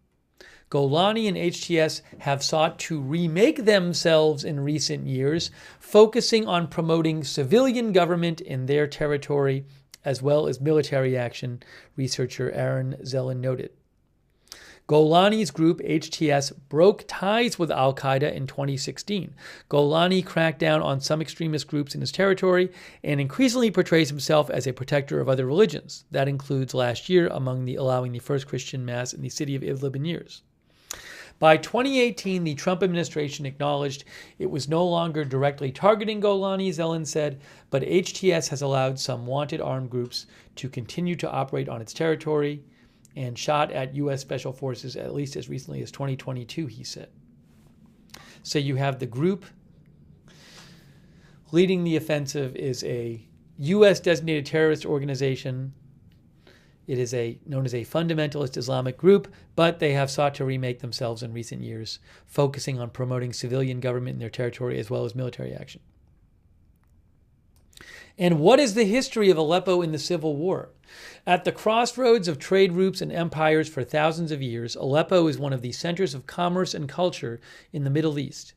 Golani and HTS have sought to remake themselves in recent years, focusing on promoting civilian government in their territory as well as military action, researcher Aaron Zellin noted. Golani's group, HTS, broke ties with al-Qaeda in 2016. Golani cracked down on some extremist groups in his territory and increasingly portrays himself as a protector of other religions. That includes last year allowing the first Christian mass in the city of Idlib in years. By 2018, the Trump administration acknowledged it was no longer directly targeting Golani, Zellin said, but HTS has allowed some wanted armed groups to continue to operate on its territory and shot at U.S. Special Forces at least as recently as 2022, he said. So you have the group leading the offensive is a U.S. designated terrorist organization. It is known as a fundamentalist Islamic group, but they have sought to remake themselves in recent years, focusing on promoting civilian government in their territory as well as military action. And what is the history of Aleppo in the Civil War? At the crossroads of trade routes and empires for thousands of years, Aleppo is one of the centers of commerce and culture in the Middle East.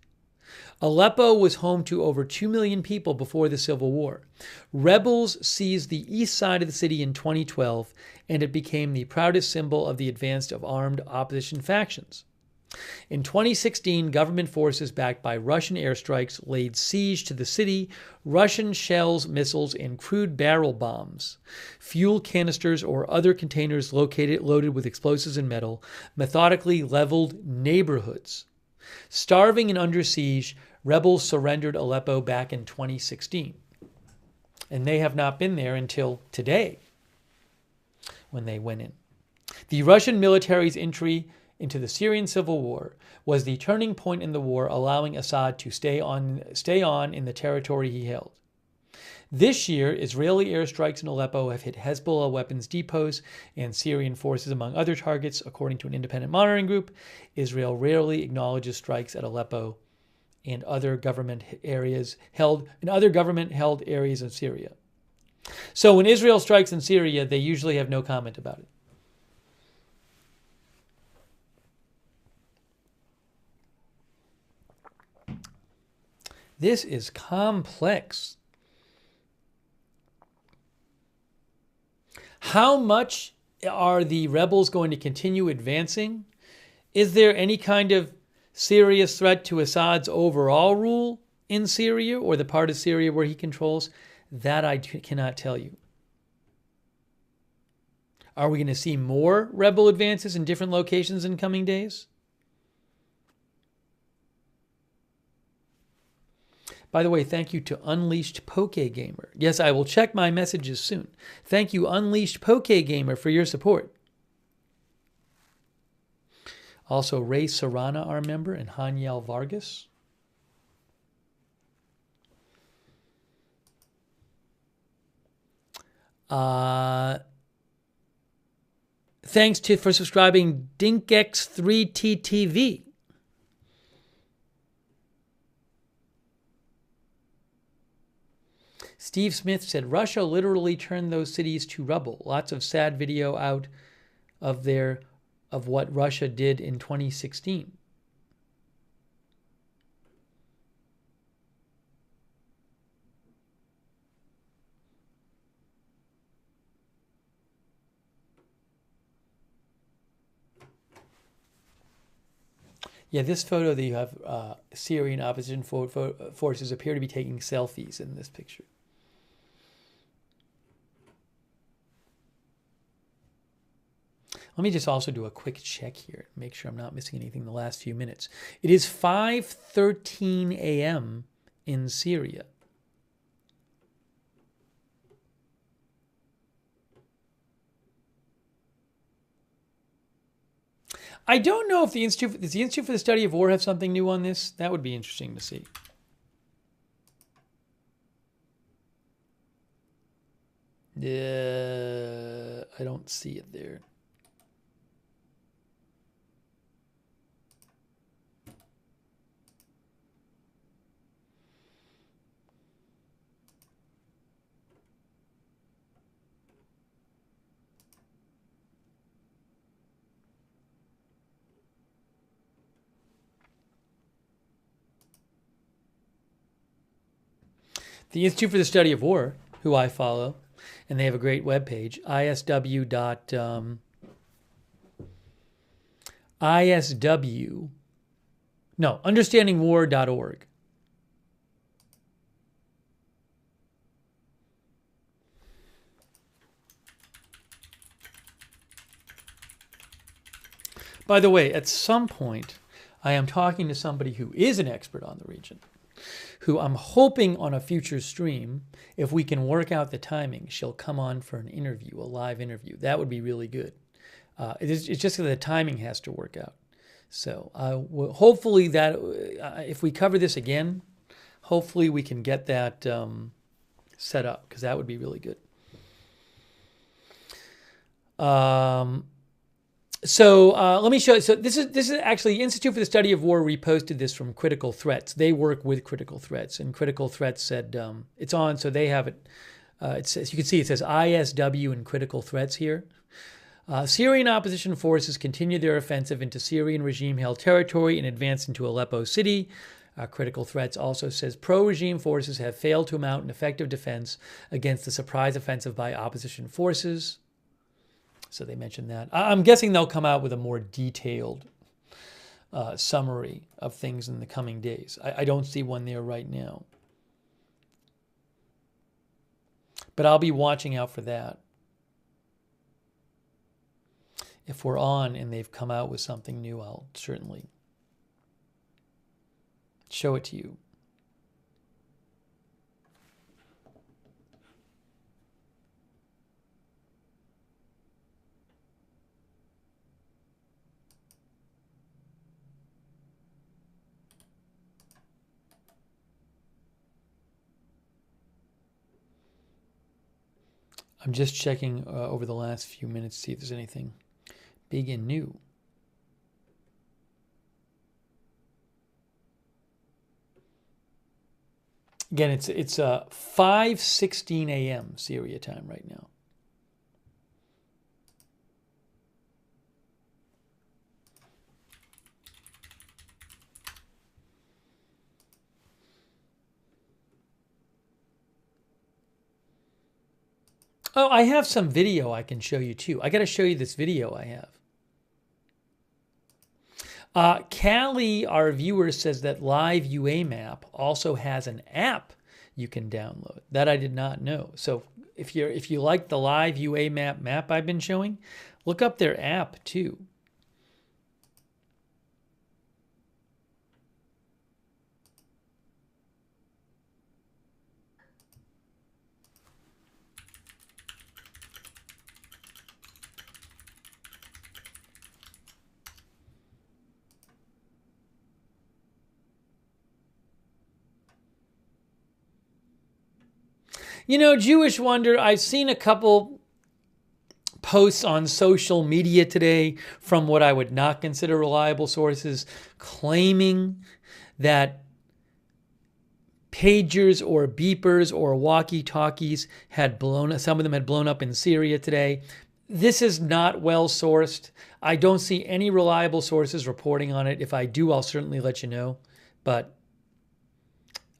Aleppo was home to over 2 million people before the Civil War. Rebels seized the east side of the city in 2012, and it became the proudest symbol of the advance of armed opposition factions. In 2016, government forces backed by Russian airstrikes laid siege to the city. Russian shells, missiles, and crude barrel bombs, fuel canisters or other containers loaded with explosives and metal, methodically leveled neighborhoods. Starving and under siege, rebels surrendered Aleppo back in 2016. And they have not been there until today when they went in. The Russian military's entry into the Syrian Civil War was the turning point in the war, allowing Assad to stay on in the territory he held. This year, Israeli airstrikes in Aleppo have hit Hezbollah weapons depots and Syrian forces, among other targets, according to an independent monitoring group. Israel rarely acknowledges strikes at Aleppo and other government-held areas of Syria. So when Israel strikes in Syria, they usually have no comment about it. This is complex. How much are the rebels going to continue advancing? Is there any kind of serious threat to Assad's overall rule in Syria or the part of Syria where he controls? That I cannot tell you. Are we going to see more rebel advances in different locations in coming days? By the way, thank you to Unleashed Poke Gamer. Yes, I will check my messages soon. Thank you, Unleashed Poke Gamer, for your support. Also, Ray Serrana, our member, and Haniel Vargas. Thanks for subscribing, DinkX3TTV. Steve Smith said, Russia literally turned those cities to rubble. Lots of sad video out of what Russia did in 2016. Yeah, this photo that you have, Syrian opposition forces appear to be taking selfies in this picture. Let me just also do a quick check here, make sure I'm not missing anything in the last few minutes. It is 5:13 a.m. in Syria. I don't know if does the Institute for the Study of War have something new on this? That would be interesting to see. I don't see it there. The Institute for the Study of War, who I follow, and they have a great webpage, understandingwar.org. By the way, at some point, I am talking to somebody who is an expert on the region, who I'm hoping on a future stream, if we can work out the timing, she'll come on for an interview, a live interview. That would be really good. It's just that the timing has to work out. So hopefully that, if we cover this again, hopefully we can get that set up, because that would be really good. So let me show you. So this is actually Institute for the Study of War reposted this from Critical Threats. They work with Critical Threats, and Critical Threats said it's on. So they have it. It says, you can see it says ISW and Critical Threats here. Syrian opposition forces continue their offensive into Syrian regime-held territory and advance into Aleppo city. Critical Threats also says pro-regime forces have failed to mount an effective defense against the surprise offensive by opposition forces. So they mentioned that. I'm guessing they'll come out with a more detailed summary of things in the coming days. I don't see one there right now. But I'll be watching out for that. If we're on and they've come out with something new, I'll certainly show it to you. I'm just checking over the last few minutes to see if there's anything big and new. Again, it's 5:16 a.m. Syria time right now. Oh, I have some video I can show you too. I got to show you this video I have. Callie, our viewer, says that Live UA Map also has an app you can download. That I did not know. So if you like the Live UA map I've been showing, look up their app too. You know, Jewish Wonder, I've seen a couple posts on social media today from what I would not consider reliable sources claiming that pagers or beepers or walkie-talkies had blown up, some of them had blown up in Syria today. This is not well sourced. I don't see any reliable sources reporting on it. If I do, I'll certainly let you know. But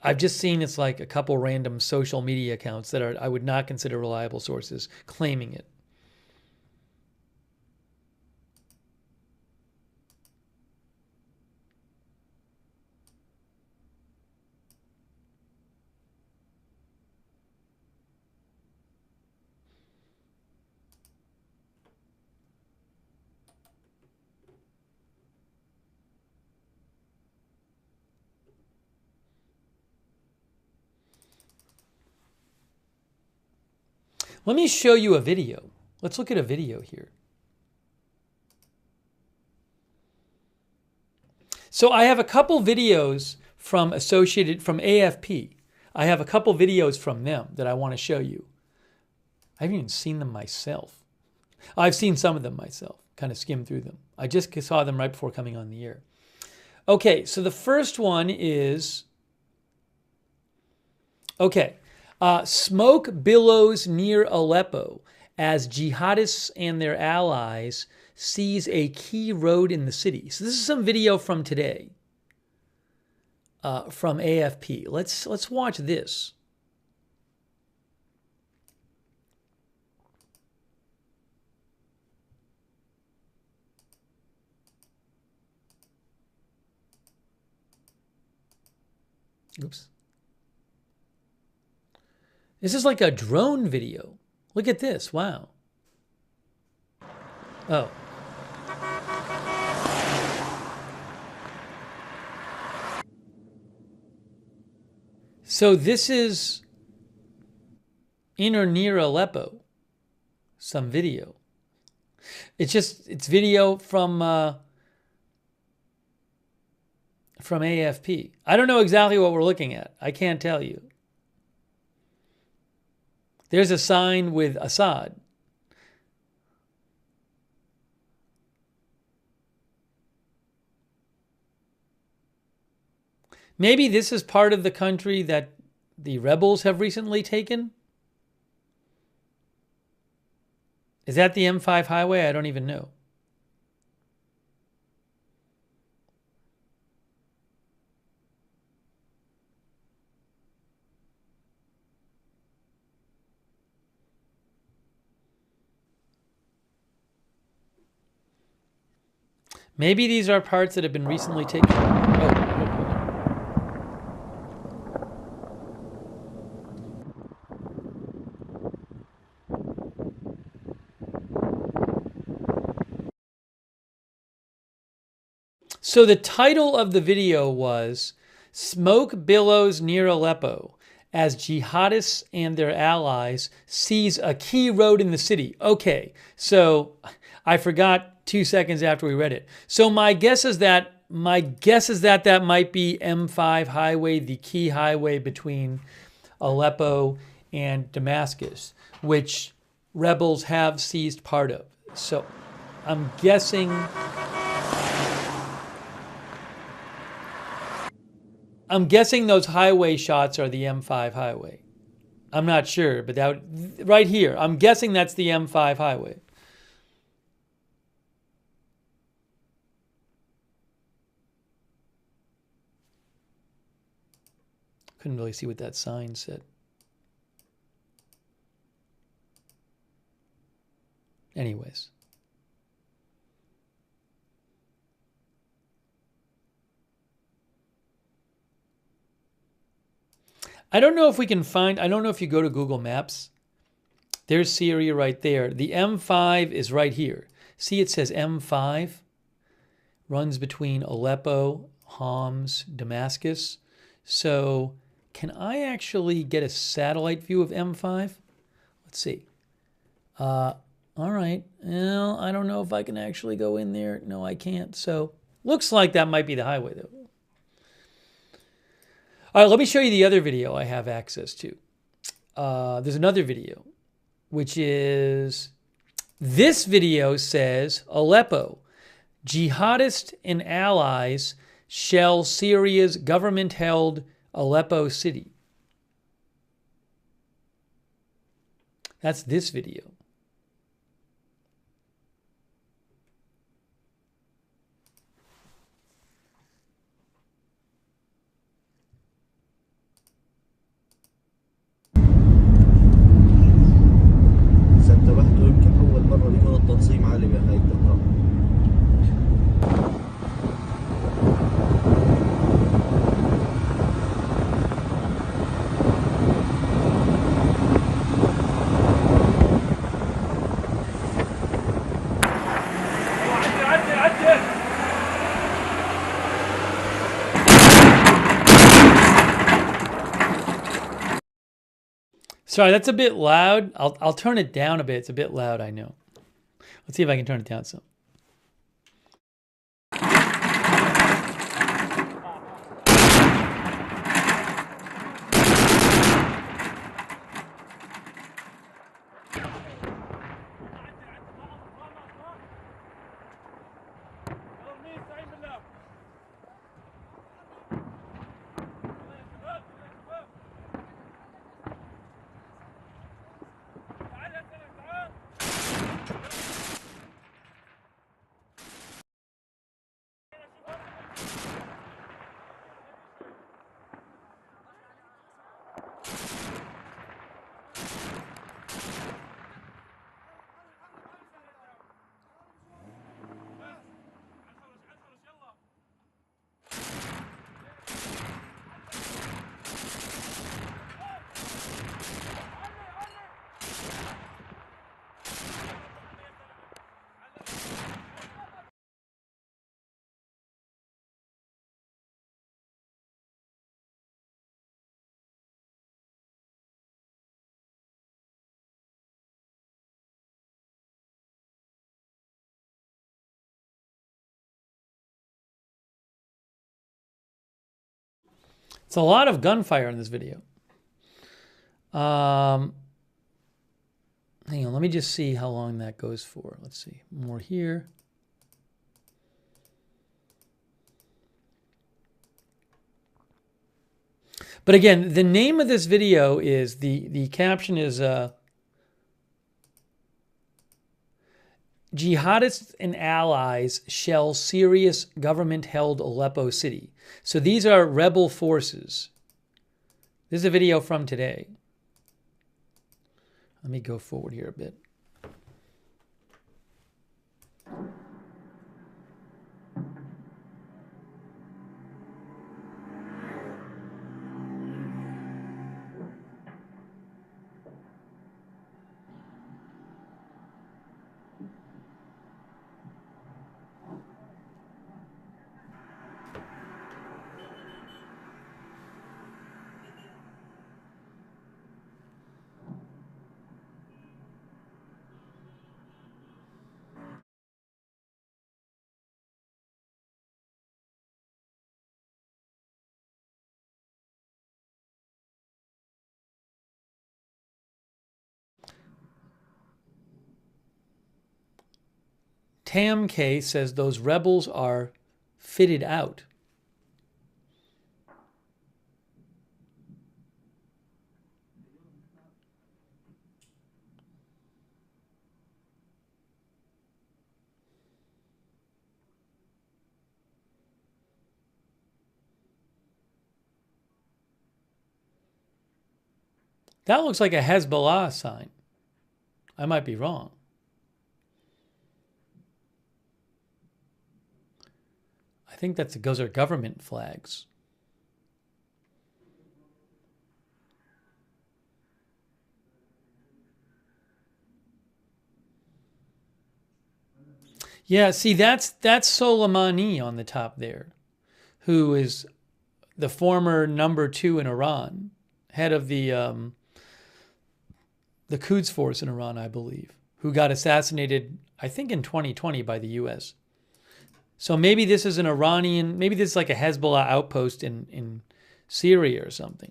I've just seen it's like a couple random social media accounts that I would not consider reliable sources claiming it. Let me show you a video. Let's look at a video here. So I have a couple videos from AFP. I have a couple videos from them that I want to show you. I haven't even seen them myself. I've seen some of them myself, kind of skimmed through them. I just saw them right before coming on the air. Okay, so the first one is, smoke billows near Aleppo as jihadists and their allies seize a key road in the city. So this is some video from today, from AFP. Let's watch this. Oops. This is like a drone video. Look at this. Wow. Oh. So this is in or near Aleppo. Some video. It's video from AFP. I don't know exactly what we're looking at. I can't tell you. There's a sign with Assad. Maybe this is part of the country that the rebels have recently taken. Is that the M5 highway? I don't even know. Maybe these are parts that have been recently taken. So the title of the video was Smoke Billows Near Aleppo as Jihadists and Their Allies Seize a Key Road in the City. Okay, so I forgot 2 seconds after we read it. So my guess is that that might be M5 highway, the key highway between Aleppo and Damascus, which rebels have seized part of. So I'm guessing those highway shots are the M5 highway. I'm not sure, but that right here, I'm guessing that's the M5 highway. Couldn't really see what that sign said. Anyways. I don't know if we can find, I don't know if you go to Google Maps, there's Syria right there. The M5 is right here. See, it says M5, runs between Aleppo, Homs, Damascus. So can I actually get a satellite view of M5? Let's see. All right. Well, I don't know if I can actually go in there. No, I can't. So looks like that might be the highway, though. All right, let me show you the other video I have access to. there's another video, which is, this video says, Aleppo, jihadists and allies shell Syria's government-held Aleppo city. That's this video. انتبهتوا يمكن أول مرة بيكون التنصيم عالي بهاي الدقة. Sorry, that's a bit loud. I'll turn it down a bit. It's a bit loud, I know. Let's see if I can turn it down some. It's a lot of gunfire in this video. Hang on, let me just see how long that goes for. Let's see, more here. But again, the name of this video is, the caption is Jihadists and allies shell Syria's government-held Aleppo city. So these are rebel forces. This is a video from today. Let me go forward here a bit. Tam K says those rebels are fitted out. That looks like a Hezbollah sign. I might be wrong. I think those are government flags. Yeah, see, that's Soleimani on the top there, who is the former #2 in Iran, head of the Quds Force in Iran, I believe, who got assassinated, I think, in 2020 by the U.S. So maybe this is an Iranian, maybe this is like a Hezbollah outpost in Syria or something.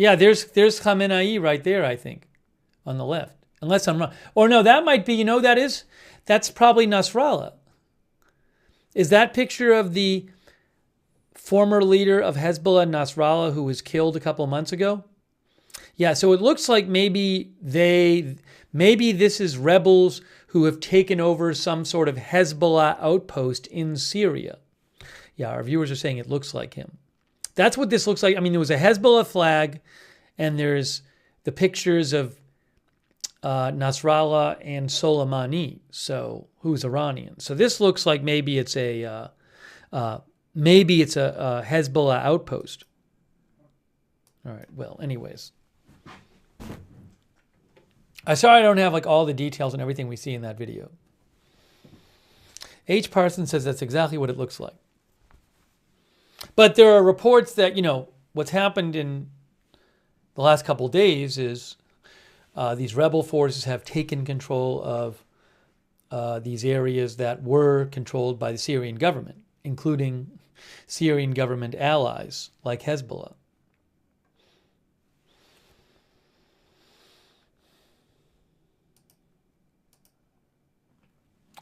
Yeah, there's Khamenei right there, I think, on the left. Unless I'm wrong. Or no, that might be, that's probably Nasrallah. Is that picture of the former leader of Hezbollah, Nasrallah, who was killed a couple of months ago? Yeah, so it looks like maybe this is rebels who have taken over some sort of Hezbollah outpost in Syria. Yeah, our viewers are saying it looks like him. That's what this looks like. I mean, there was a Hezbollah flag, and there's the pictures of Nasrallah and Soleimani, who's Iranian. So this looks like maybe it's a Hezbollah outpost. All right. Well, anyways, I'm sorry I don't have like all the details and everything we see in that video. H. Parsons says that's exactly what it looks like. But there are reports that, what's happened in the last couple of days is these rebel forces have taken control of these areas that were controlled by the Syrian government, including Syrian government allies like Hezbollah.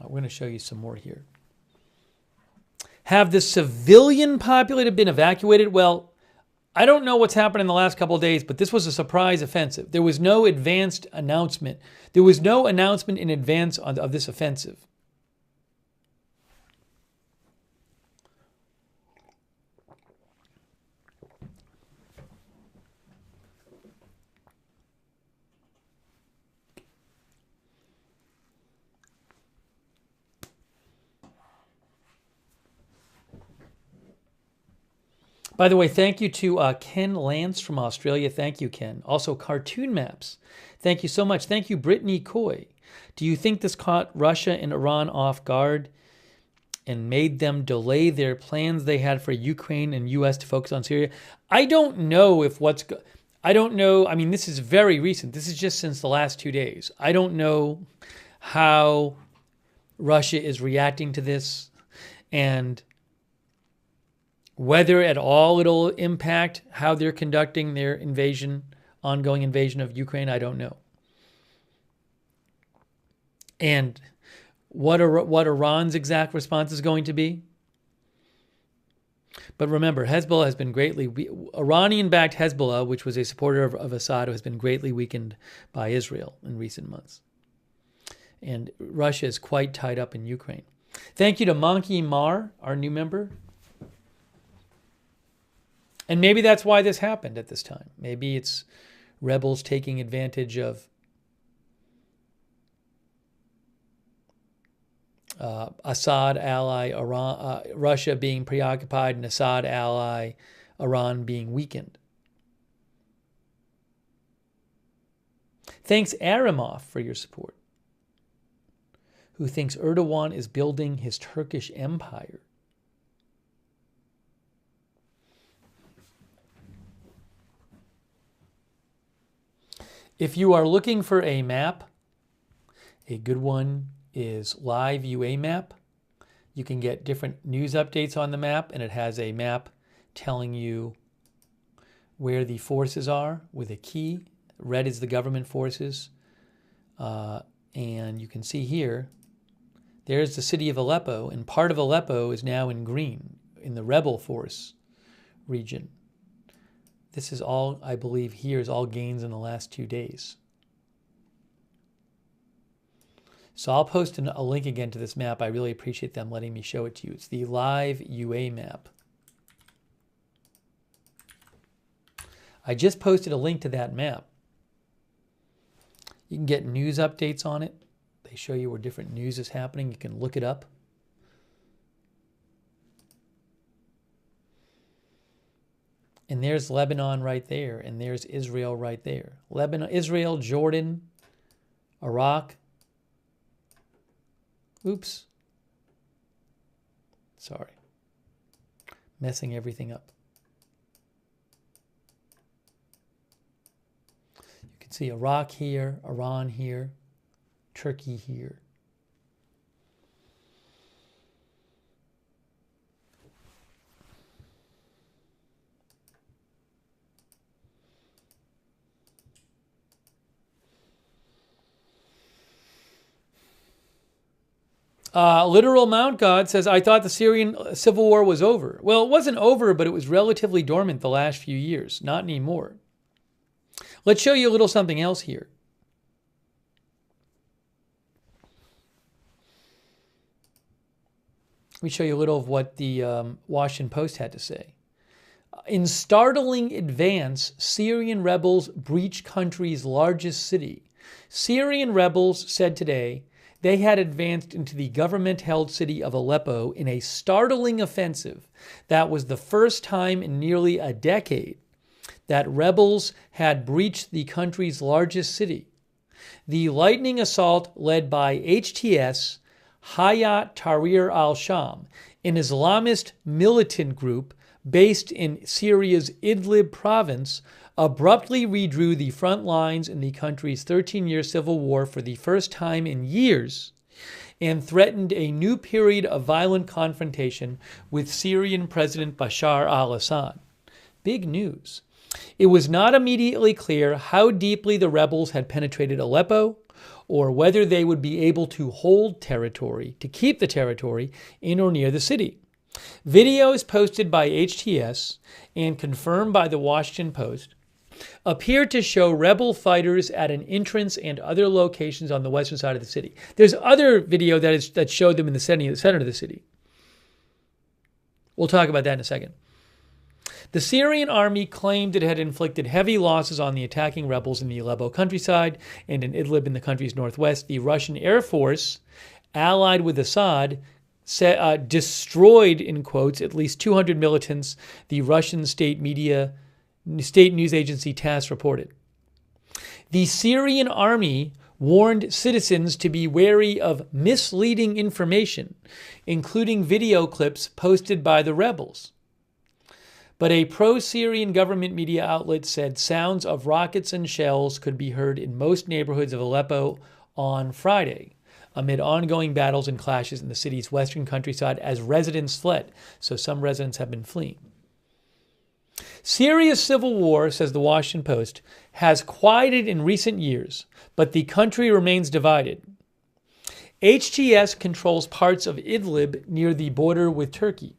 We're going to show you some more here. Have the civilian populated been evacuated? Well, I don't know what's happened in the last couple of days, but this was a surprise offensive. There was no advanced announcement. There was no announcement in advance of this offensive. By the way, thank you to Ken Lance from Australia. Thank you, Ken. Also, Cartoon Maps. Thank you so much. Thank you, Brittany Coy. Do you think this caught Russia and Iran off guard and made them delay their plans they had for Ukraine and U.S. to focus on Syria? I don't know if I don't know. I mean, this is very recent. This is just since the last 2 days. I don't know how Russia is reacting to this and whether at all it'll impact how they're conducting their ongoing invasion of Ukraine. I don't know. And what Iran's exact response is going to be. But remember, Hezbollah has been Iranian-backed Hezbollah, which was a supporter of Assad, has been greatly weakened by Israel in recent months. And Russia is quite tied up in Ukraine. Thank you to Monkey Mar, our new member. And maybe that's why this happened at this time. Maybe it's rebels taking advantage of Assad ally Iran, Russia being preoccupied, and Assad ally Iran being weakened. Thanks, Aramov, for your support, who thinks Erdogan is building his Turkish empire. If you are looking for a map, a good one is Live UA Map. You can get different news updates on the map, and it has a map telling you where the forces are with a key. Red is the government forces. And you can see here, there's the city of Aleppo, and part of Aleppo is now in green, in the rebel force region. This is all, I believe, here is all gains in the last 2 days. So I'll post a link again to this map. I really appreciate them letting me show it to you. It's the Live UA map. I just posted a link to that map. You can get news updates on it. They show you where different news is happening. You can look it up. And there's Lebanon right there, and there's Israel right there. Lebanon, Israel, Jordan, Iraq. Oops. Sorry. Messing everything up. You can see Iraq here, Iran here, Turkey here. Literal Mount God says, I thought the Syrian Civil War was over. Well, it wasn't over, but it was relatively dormant the last few years. Not anymore. Let's show you a little something else here. Let me show you a little of what the Washington Post had to say. In startling advance, Syrian rebels breach country's largest city. Syrian rebels said today they had advanced into the government-held city of Aleppo in a startling offensive that was the first time in nearly a decade that rebels had breached the country's largest city. The lightning assault led by HTS, Hayat Tahrir al-Sham, an Islamist militant group based in Syria's Idlib province, abruptly redrew the front lines in the country's 13-year civil war for the first time in years and threatened a new period of violent confrontation with Syrian President Bashar al-Assad. Big news. It was not immediately clear how deeply the rebels had penetrated Aleppo or whether they would be able to hold territory, to keep the territory in or near the city. Videos posted by HTS and confirmed by the Washington Post appear to show rebel fighters at an entrance and other locations on the western side of the city. There's other video that showed them in the center of the city. We'll talk about that in a second. The Syrian army claimed it had inflicted heavy losses on the attacking rebels in the Aleppo countryside and in Idlib in the country's northwest. The Russian Air Force, allied with Assad, destroyed, in quotes, at least 200 militants, the Russian state news agency TASS reported. The Syrian army warned citizens to be wary of misleading information, including video clips posted by the rebels. But a pro-Syrian government media outlet said sounds of rockets and shells could be heard in most neighborhoods of Aleppo on Friday, amid ongoing battles and clashes in the city's western countryside as residents fled. So some residents have been fleeing. Syria's civil war, says the Washington Post, has quieted in recent years, but the country remains divided. HTS controls parts of Idlib near the border with Turkey.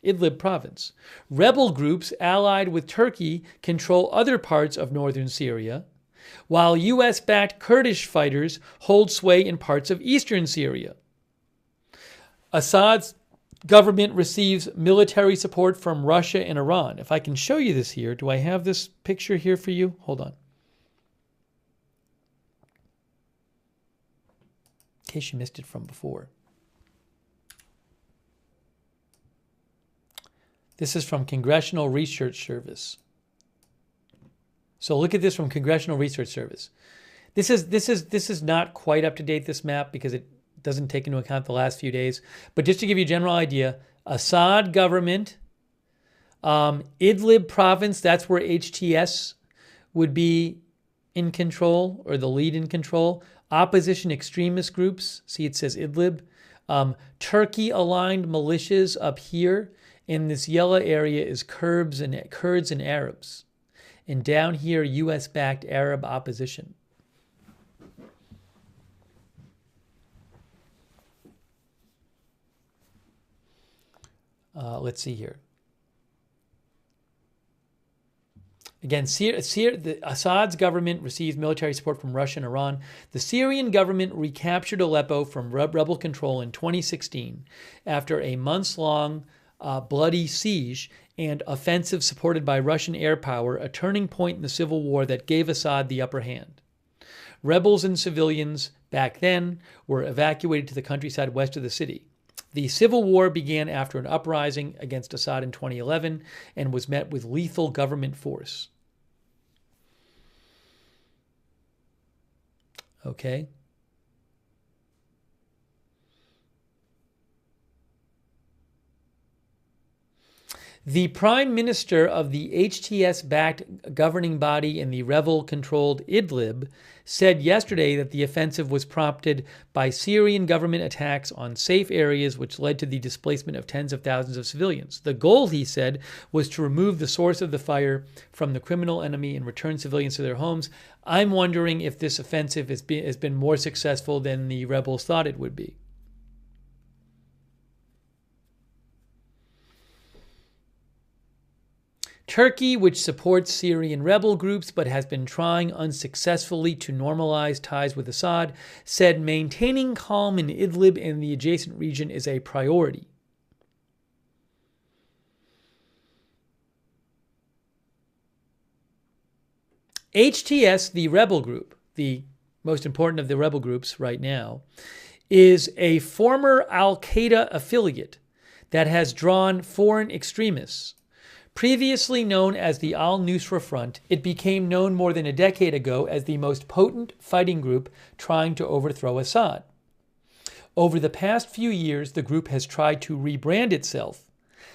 Idlib province. Rebel groups allied with Turkey control other parts of northern Syria, while U.S.-backed Kurdish fighters hold sway in parts of eastern Syria. Assad's government receives military support from Russia and Iran. If I can show you this here, do I have this picture here for you? Hold on. In case you missed it from before. This is from Congressional Research Service. So look at this from Congressional Research Service. This is not quite up to date, this map, because it doesn't take into account the last few days. But just to give you a general idea, Assad government, Idlib province, that's where HTS would be in control, or the lead in control. Opposition extremist groups, see it says Idlib. Turkey-aligned militias up here. In this yellow area is Kurds and Arabs. And down here, U.S.-backed Arab opposition. Let's see here. Again, Assad's government receives military support from Russia and Iran. The Syrian government recaptured Aleppo from rebel control in 2016 after a months-long bloody siege and offensive supported by Russian air power, a turning point in the civil war that gave Assad the upper hand. Rebels and civilians back then were evacuated to the countryside west of the city. The civil war began after an uprising against Assad in 2011 and was met with lethal government force. Okay. The prime minister of the HTS-backed governing body in the rebel-controlled Idlib said yesterday that the offensive was prompted by Syrian government attacks on safe areas which led to the displacement of tens of thousands of civilians. The goal, he said, was to remove the source of the fire from the criminal enemy and return civilians to their homes. I'm wondering if this offensive has been more successful than the rebels thought it would be. Turkey, which supports Syrian rebel groups but has been trying unsuccessfully to normalize ties with Assad, said maintaining calm in Idlib and the adjacent region is a priority. HTS, the rebel group, the most important of the rebel groups right now, is a former al-Qaeda affiliate that has drawn foreign extremists. Previously known as the Al-Nusra Front, it became known more than a decade ago as the most potent fighting group trying to overthrow Assad. Over the past few years, the group has tried to rebrand itself,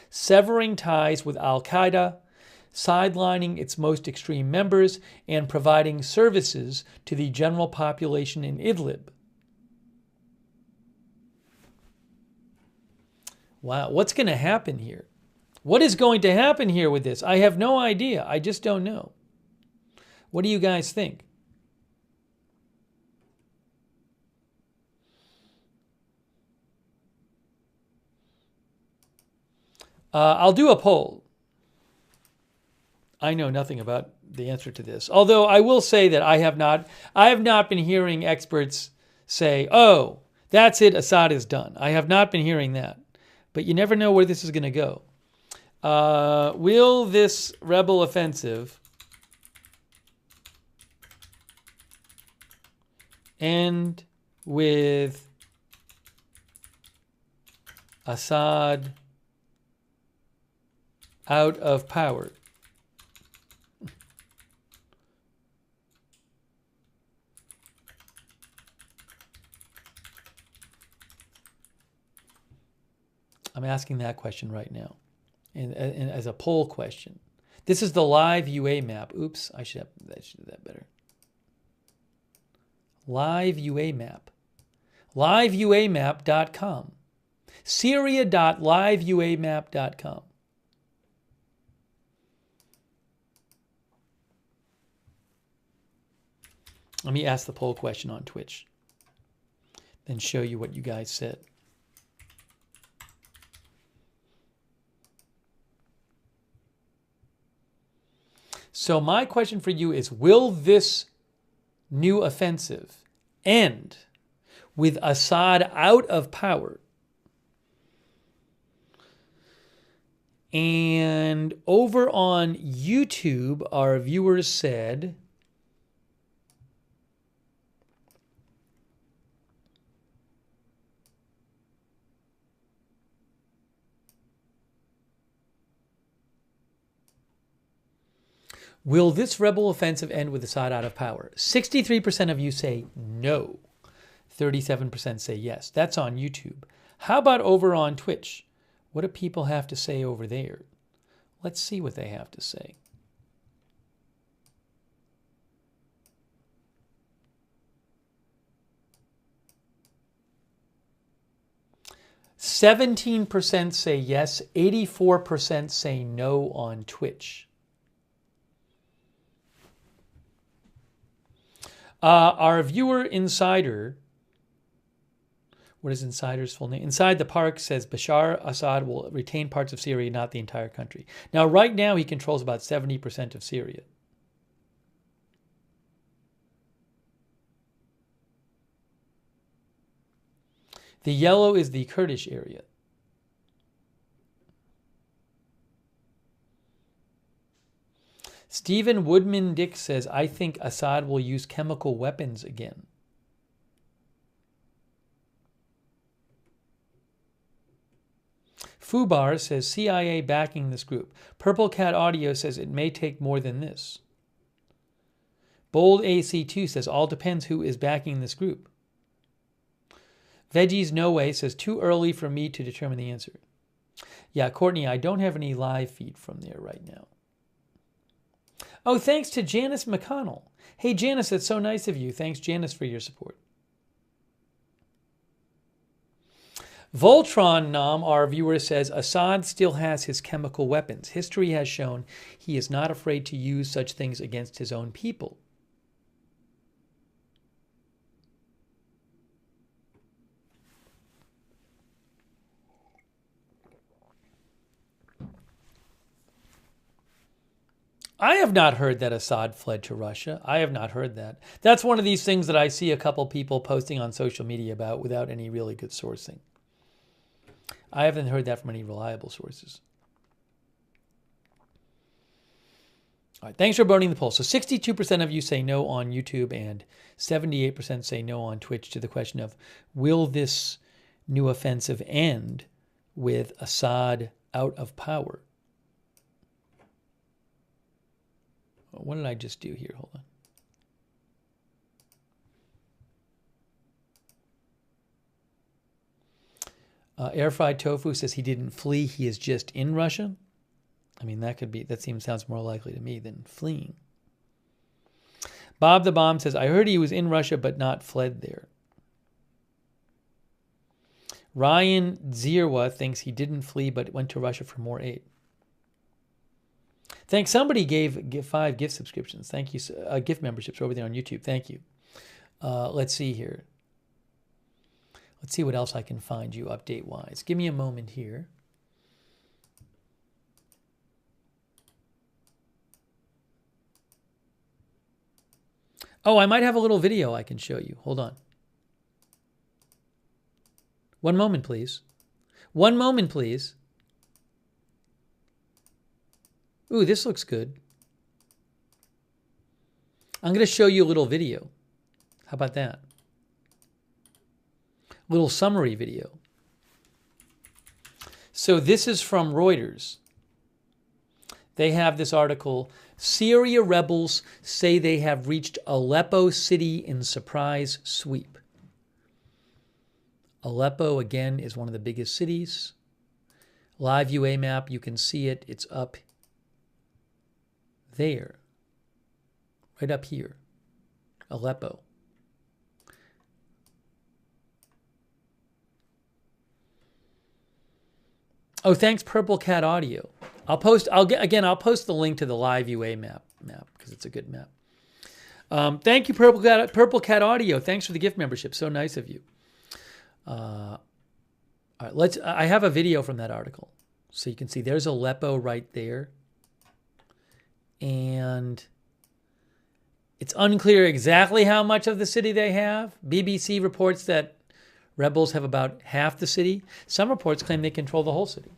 severing ties with al-Qaeda, sidelining its most extreme members, and providing services to the general population in Idlib. Wow, what's going to happen here? What is going to happen here with this? I have no idea. I just don't know. What do you guys think? I'll do a poll. I know nothing about the answer to this. Although I will say that I have not been hearing experts say, "Oh, that's it, Assad is done." I have not been hearing that. But you never know where this is going to go. Will this rebel offensive end with Assad out of power? I'm asking that question right now, and as a poll question. This is the live UA map. Oops, I should do that better. Live UA map. LiveUAmap.com. Syria.liveuamap.com. Let me ask the poll question on Twitch, then show you what you guys said. So my question for you is, will this new offensive end with Assad out of power? And over on YouTube, our viewers said, will this rebel offensive end with Assad out of power? 63% of you say no. 37% say yes. That's on YouTube. How about over on Twitch? What do people have to say over there? Let's see what they have to say. "17% say yes, 84% say no on Twitch. Our viewer Insider, what is Insider's full name? Inside the Park says Bashar Assad will retain parts of Syria, not the entire country. Now, right now, he controls about 70% of Syria. The yellow is the Kurdish area. Stephen Woodman Dick says, I think Assad will use chemical weapons again. Fubar says, CIA backing this group. Purple Cat Audio says, it may take more than this. Bold AC2 says, all depends who is backing this group. Veggies No Way says, too early for me to determine the answer. Yeah, Courtney, I don't have any live feed from there right now. Oh, thanks to Janice McConnell. Hey, Janice, that's so nice of you. Thanks, Janice, for your support. Voltron Nam, our viewer, says, Assad still has his chemical weapons. History has shown he is not afraid to use such things against his own people. I have not heard that Assad fled to Russia. I have not heard that. That's one of these things that I see a couple people posting on social media about without any really good sourcing. I haven't heard that from any reliable sources. All right, thanks for voting the poll. So 62% of you say no on YouTube and 78% say no on Twitch to the question of, will this new offensive end with Assad out of power? What did I just do here? Hold on. Air fried tofu says he didn't flee. He is just in Russia. I mean, sounds more likely to me than fleeing. Bob the Bomb says, I heard he was in Russia but not fled there. Ryan Zierwa thinks he didn't flee but went to Russia for more aid. Thanks. Somebody gave 5 gift subscriptions. Thank you. Gift memberships over there on YouTube. Thank you. Let's see here. Let's see what else I can find you update-wise. Give me a moment here. Oh, I might have a little video I can show you. Hold on. One moment, please. One moment, please. Ooh, this looks good. I'm going to show you a little video. How about that? Little summary video. So this is from Reuters. They have this article, Syria rebels say they have reached Aleppo city in surprise sweep. Aleppo, again, is one of the biggest cities. Live UA map, you can see it. It's up there, right up here, Aleppo. Oh, thanks, Purple Cat Audio. I'll post the link to the live UA map because it's a good map. Thank you, Purple Cat Audio. Thanks for the gift membership. So nice of you. All right, I have a video from that article, so you can see there's Aleppo right there. And it's unclear exactly how much of the city they have. BBC reports that rebels have about half the city. Some reports claim they control the whole city.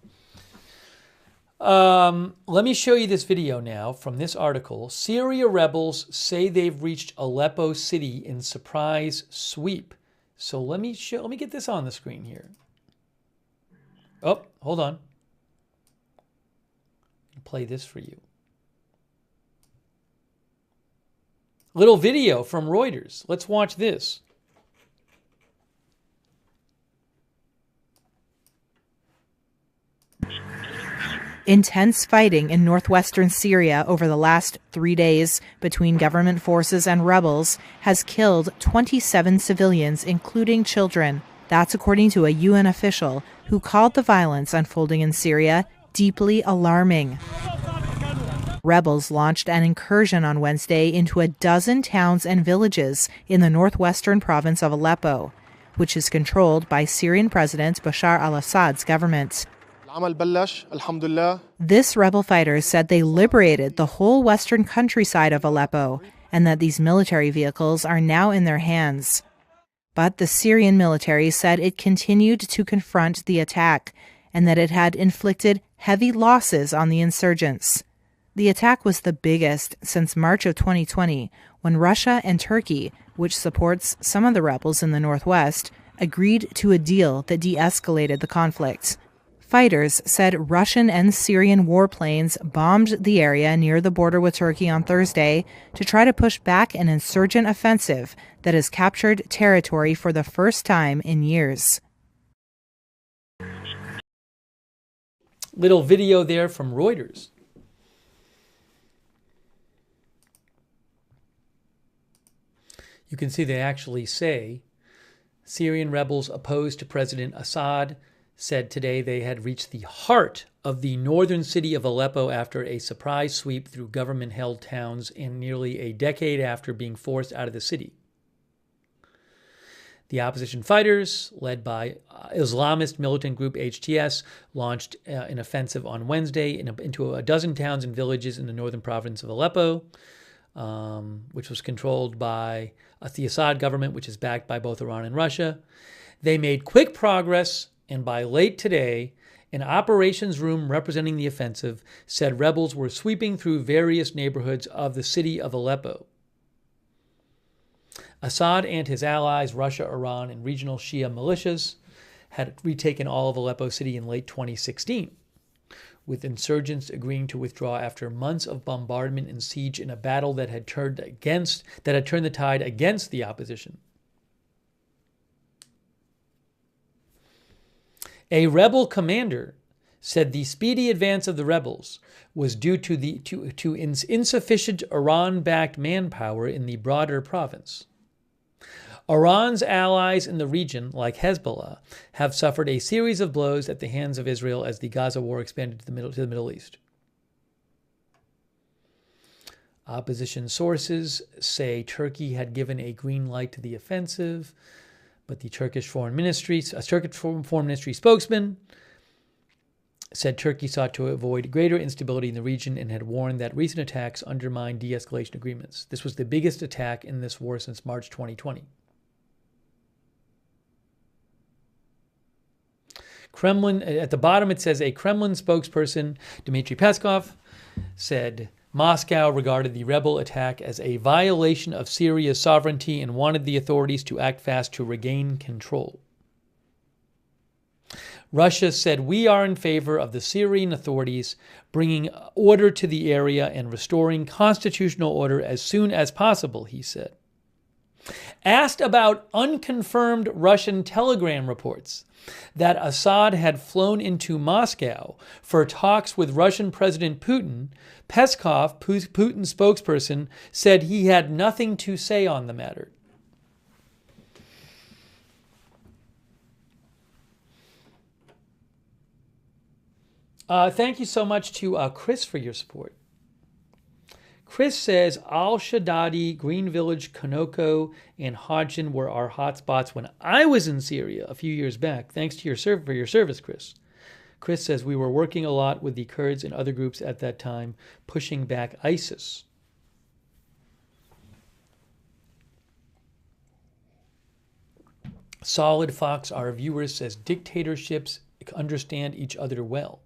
Let me show you this video now from this article. Syria rebels say they've reached Aleppo city in surprise sweep. So let me get this on the screen here. Oh, hold on. I'll play this for you. Little video from Reuters. Let's watch this. Intense fighting in northwestern Syria over the last 3 days between government forces and rebels has killed 27 civilians, including children. That's according to a UN official who called the violence unfolding in Syria deeply alarming. Rebels launched an incursion on Wednesday into a dozen towns and villages in the northwestern province of Aleppo, which is controlled by Syrian President Bashar al-Assad's government. This rebel fighters said they liberated the whole western countryside of Aleppo and that these military vehicles are now in their hands. But the Syrian military said it continued to confront the attack and that it had inflicted heavy losses on the insurgents. The attack was the biggest since March of 2020, when Russia and Turkey, which supports some of the rebels in the northwest, agreed to a deal that de-escalated the conflict. Fighters said Russian and Syrian warplanes bombed the area near the border with Turkey on Thursday to try to push back an insurgent offensive that has captured territory for the first time in years. Little video there from Reuters. You can see they actually say Syrian rebels opposed to President Assad said today they had reached the heart of the northern city of Aleppo after a surprise sweep through government-held towns in nearly a decade after being forced out of the city. The opposition fighters, led by Islamist militant group HTS, launched an offensive on Wednesday into a dozen towns and villages in the northern province of Aleppo, which was controlled by the Assad government, which is backed by both Iran and Russia. They made quick progress, and by late today, an operations room representing the offensive said rebels were sweeping through various neighborhoods of the city of Aleppo. Assad and his allies, Russia, Iran, and regional Shia militias, had retaken all of Aleppo city in late 2016, with insurgents agreeing to withdraw after months of bombardment and siege in a battle that had turned the tide against the opposition. A rebel commander said the speedy advance of the rebels was due to insufficient Iran-backed manpower in the broader province. Iran's allies in the region, like Hezbollah, have suffered a series of blows at the hands of Israel as the Gaza war expanded to the Middle East. Opposition sources say Turkey had given a green light to the offensive, but the Turkish Foreign Ministry spokesman said Turkey sought to avoid greater instability in the region and had warned that recent attacks undermined de-escalation agreements. This was the biggest attack in this war since March 2020. Kremlin, at the bottom it says a Kremlin spokesperson, Dmitry Peskov, said Moscow regarded the rebel attack as a violation of Syria's sovereignty and wanted the authorities to act fast to regain control. Russia said, "We are in favor of the Syrian authorities bringing order to the area and restoring constitutional order as soon as possible," he said. Asked about unconfirmed Russian telegram reports that Assad had flown into Moscow for talks with Russian President Putin, Peskov, Putin's spokesperson, said he had nothing to say on the matter. Thank you so much to Chris for your support. Chris says, Al-Shaddadi, Green Village, Konoko, and Hodgin were our hotspots when I was in Syria a few years back. Thanks to for your service, Chris. Chris says, we were working a lot with the Kurds and other groups at that time, pushing back ISIS. Solid Fox, our viewer, says, dictatorships understand each other well.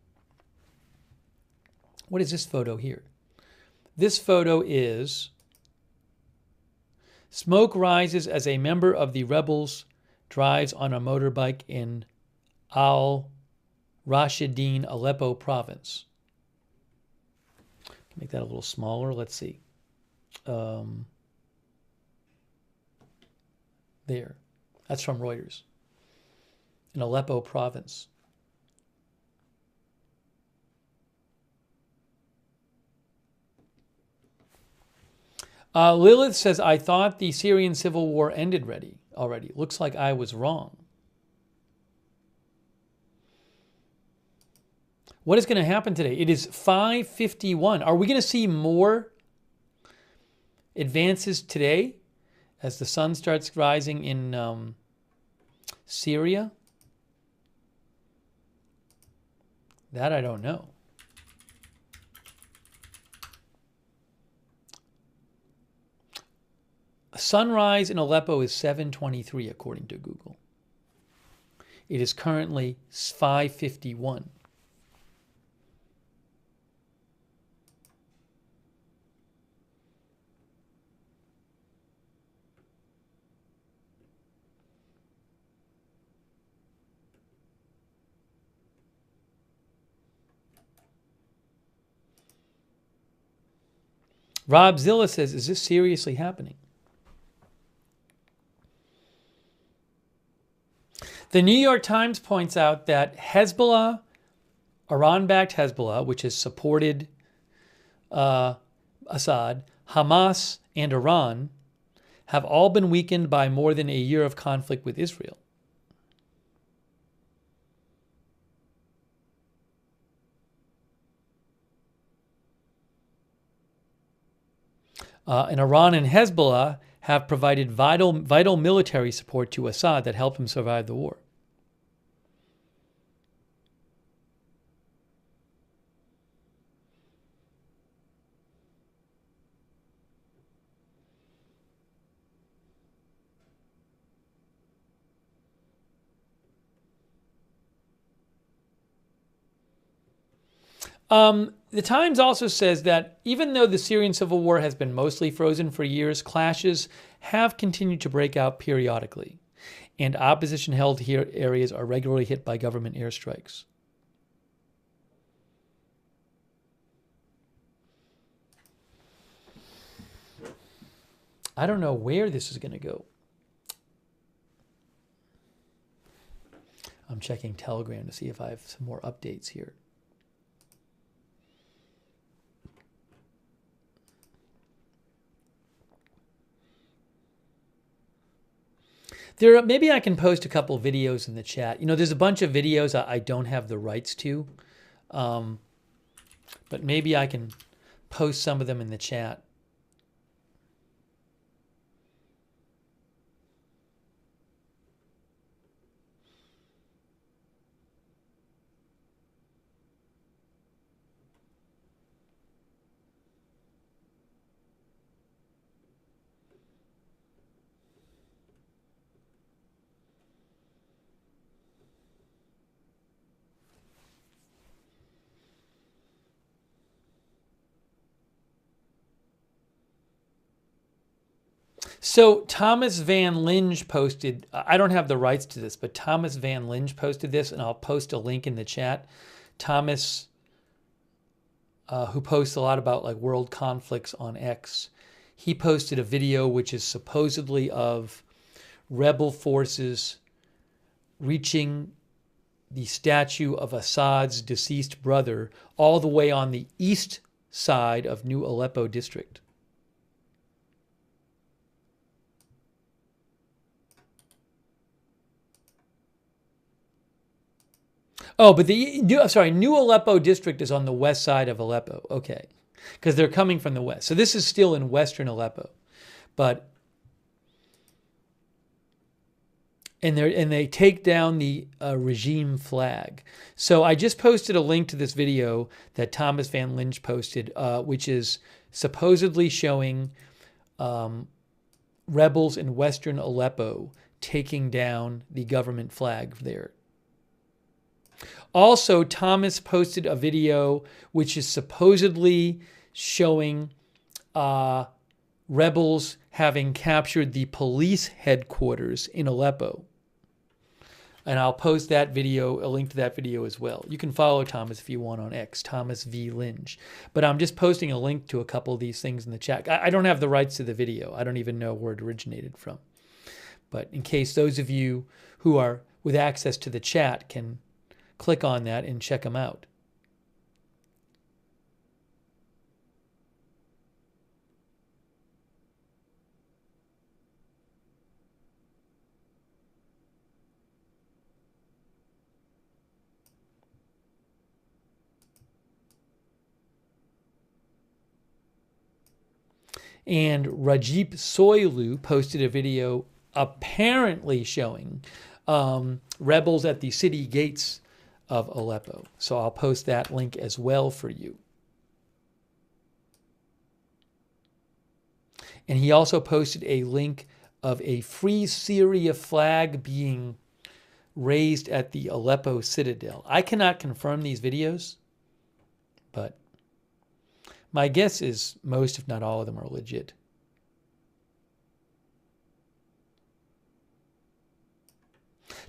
What is this photo here? This photo is smoke rises as a member of the rebels drives on a motorbike in al-Rashidin, Aleppo province. Make that a little smaller. Let's see. There. That's from Reuters. In Aleppo province. Lilith says, I thought the Syrian Civil War ended already. Looks like I was wrong. What is going to happen today? It is 5:51. Are we going to see more advances today as the sun starts rising in Syria? That I don't know. Sunrise in Aleppo is 7:23 according to Google. It is currently 5:51. Rob Zilla says, is this seriously happening? The New York Times points out that Hezbollah, Iran-backed Hezbollah, which has supported Assad, Hamas, and Iran, have all been weakened by more than a year of conflict with Israel. And Iran and Hezbollah have provided vital military support to Assad that helped him survive the war. The Times also says that even though the Syrian Civil War has been mostly frozen for years, clashes have continued to break out periodically, and opposition-held areas are regularly hit by government airstrikes. I don't know where this is going to go. I'm checking Telegram to see if I have some more updates here. Maybe I can post a couple of videos in the chat. You know, there's a bunch of videos I don't have the rights to, but maybe I can post some of them in the chat. So Thomas Van Linge posted, I don't have the rights to this, but Thomas Van Linge posted this, and I'll post a link in the chat. Thomas, who posts a lot about like world conflicts on X, he posted a video which is supposedly of rebel forces reaching the statue of Assad's deceased brother all the way on the east side of New Aleppo district. Oh, but New Aleppo district is on the west side of Aleppo. Okay, because they're coming from the west. So this is still in western Aleppo, and they take down the regime flag. So I just posted a link to this video that Thomas Van Linge posted, which is supposedly showing rebels in western Aleppo taking down the government flag there. Also, Thomas posted a video which is supposedly showing rebels having captured the police headquarters in Aleppo. And I'll post that video, a link to that video as well. You can follow Thomas if you want on X, Thomas V. Linge. But I'm just posting a link to a couple of these things in the chat. I don't have the rights to the video. I don't even know where it originated from. But in case those of you who are with access to the chat can click on that and check them out. And Rajip Soilu posted a video apparently showing rebels at the city gates of Aleppo. So I'll post that link as well for you. And he also posted a link of a Free Syria flag being raised at the Aleppo citadel. I cannot confirm these videos, but my guess is most, if not all of them, are legit.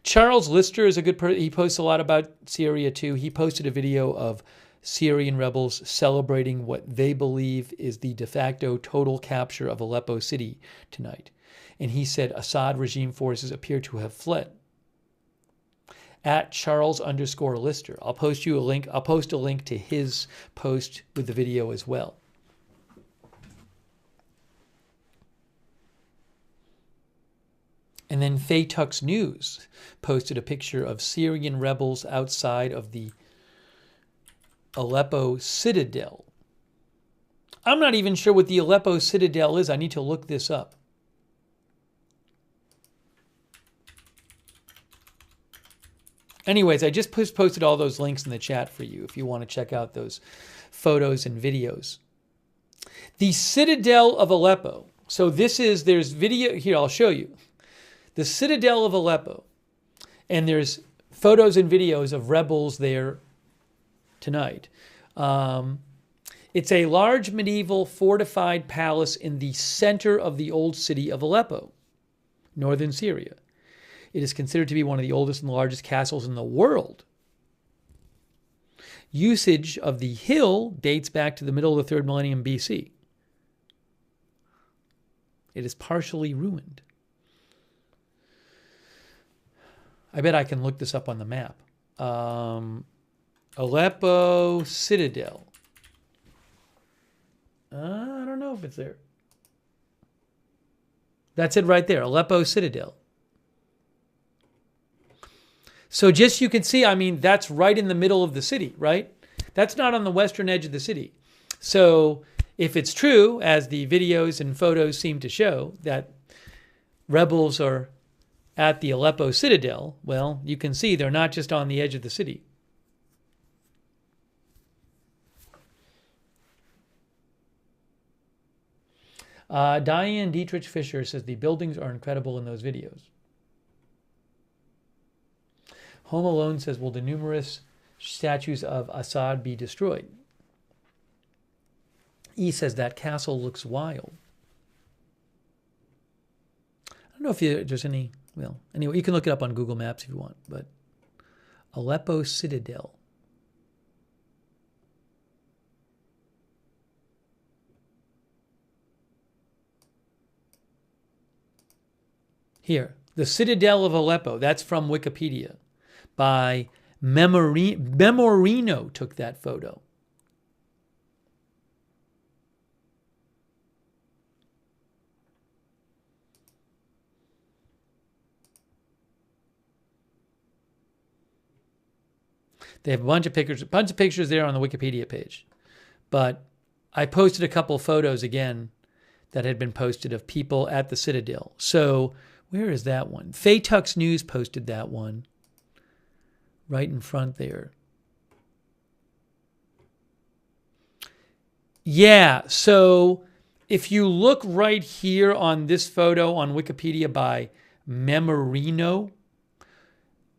Charles Lister is a good person. He posts a lot about Syria too. He posted a video of Syrian rebels celebrating what they believe is the de facto total capture of Aleppo city tonight. And he said Assad regime forces appear to have fled. At Charles_Lister. I'll post you a link. I'll post a link to his post with the video as well. And then Faytux News posted a picture of Syrian rebels outside of the Aleppo citadel. I'm not even sure what the Aleppo citadel is. I need to look this up. Anyways, I just posted all those links in the chat for you if you want to check out those photos and videos. The Citadel of Aleppo. So there's video here, I'll show you. The Citadel of Aleppo. And there's photos and videos of rebels there tonight. It's a large medieval fortified palace in the center of the old city of Aleppo, northern Syria. It is considered to be one of the oldest and largest castles in the world. Usage of the hill dates back to the middle of the 3rd millennium BC. It is partially ruined. I bet I can look this up on the map. Aleppo Citadel. I don't know if it's there. That's it right there, Aleppo Citadel. So just you can see, I mean, that's right in the middle of the city, right? That's not on the western edge of the city. So if it's true, as the videos and photos seem to show, that rebels are at the Aleppo Citadel, well, you can see they're not just on the edge of the city. Diane Dietrich Fisher says the buildings are incredible in those videos. Home Alone says, will the numerous statues of Assad be destroyed? E says that castle looks wild. I don't know if there's any, well, anyway, you can look it up on Google Maps if you want, but Aleppo Citadel. Here, the Citadel of Aleppo, that's from Wikipedia, by Memorino took that photo. They have a bunch of pictures there on the Wikipedia page. But I posted a couple of photos again that had been posted of people at the Citadel. So where is that one? Faytux News posted that one right in front there. Yeah, so if you look right here on this photo on Wikipedia by Memorino,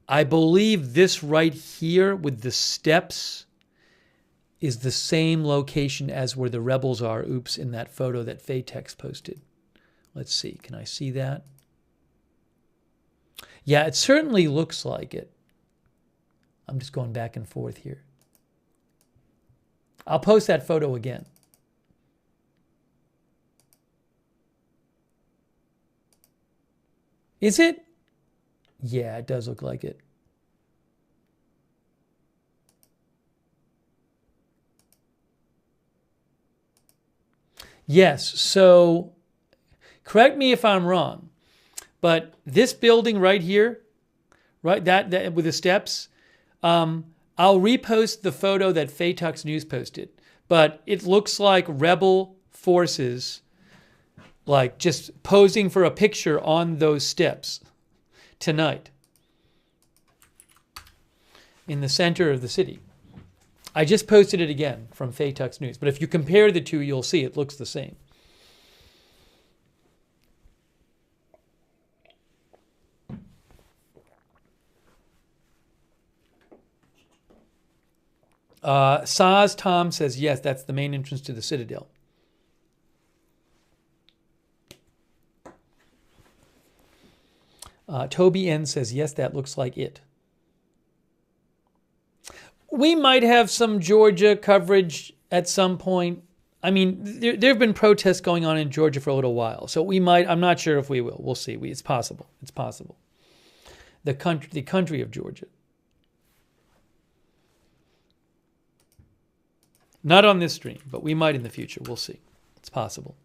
I believe this right here with the steps is the same location as where the rebels are, oops, in that photo that Faytex posted. Let's see, can I see that? Yeah, it certainly looks like it. I'm just going back and forth here. I'll post that photo again. Is it? Yeah, it does look like it. Yes, so correct me if I'm wrong, but this building right here, right, that with the steps, I'll repost the photo that Faytux News posted, but it looks like rebel forces like just posing for a picture on those steps tonight in the center of the city. I just posted it again from Faytux News, but if you compare the two, you'll see it looks the same. Saz Tom says, yes, that's the main entrance to the Citadel. Toby N says, yes, that looks like it. We might have some Georgia coverage at some point. I mean, there have been protests going on in Georgia for a little while. So we might, I'm not sure if we will. We'll see. It's possible. It's possible. The country of Georgia. Not on this stream, but we might in the future. We'll see. It's possible.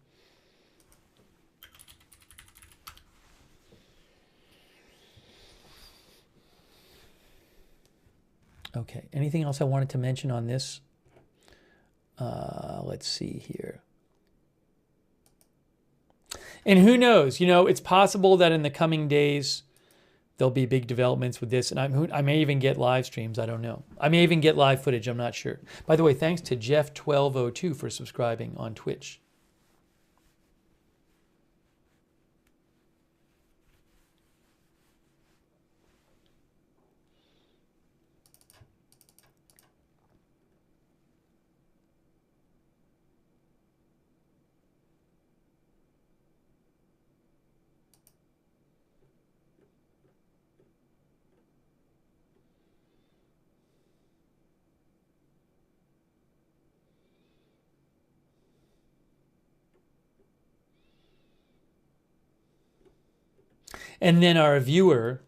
Okay, anything else I wanted to mention on this? Let's see here. And who knows, you know, it's possible that in the coming days there'll be big developments with this, and I may even get live streams. I don't know. I may even get live footage. I'm not sure. By the way, thanks to Jeff1202 for subscribing on Twitch. And then our viewer,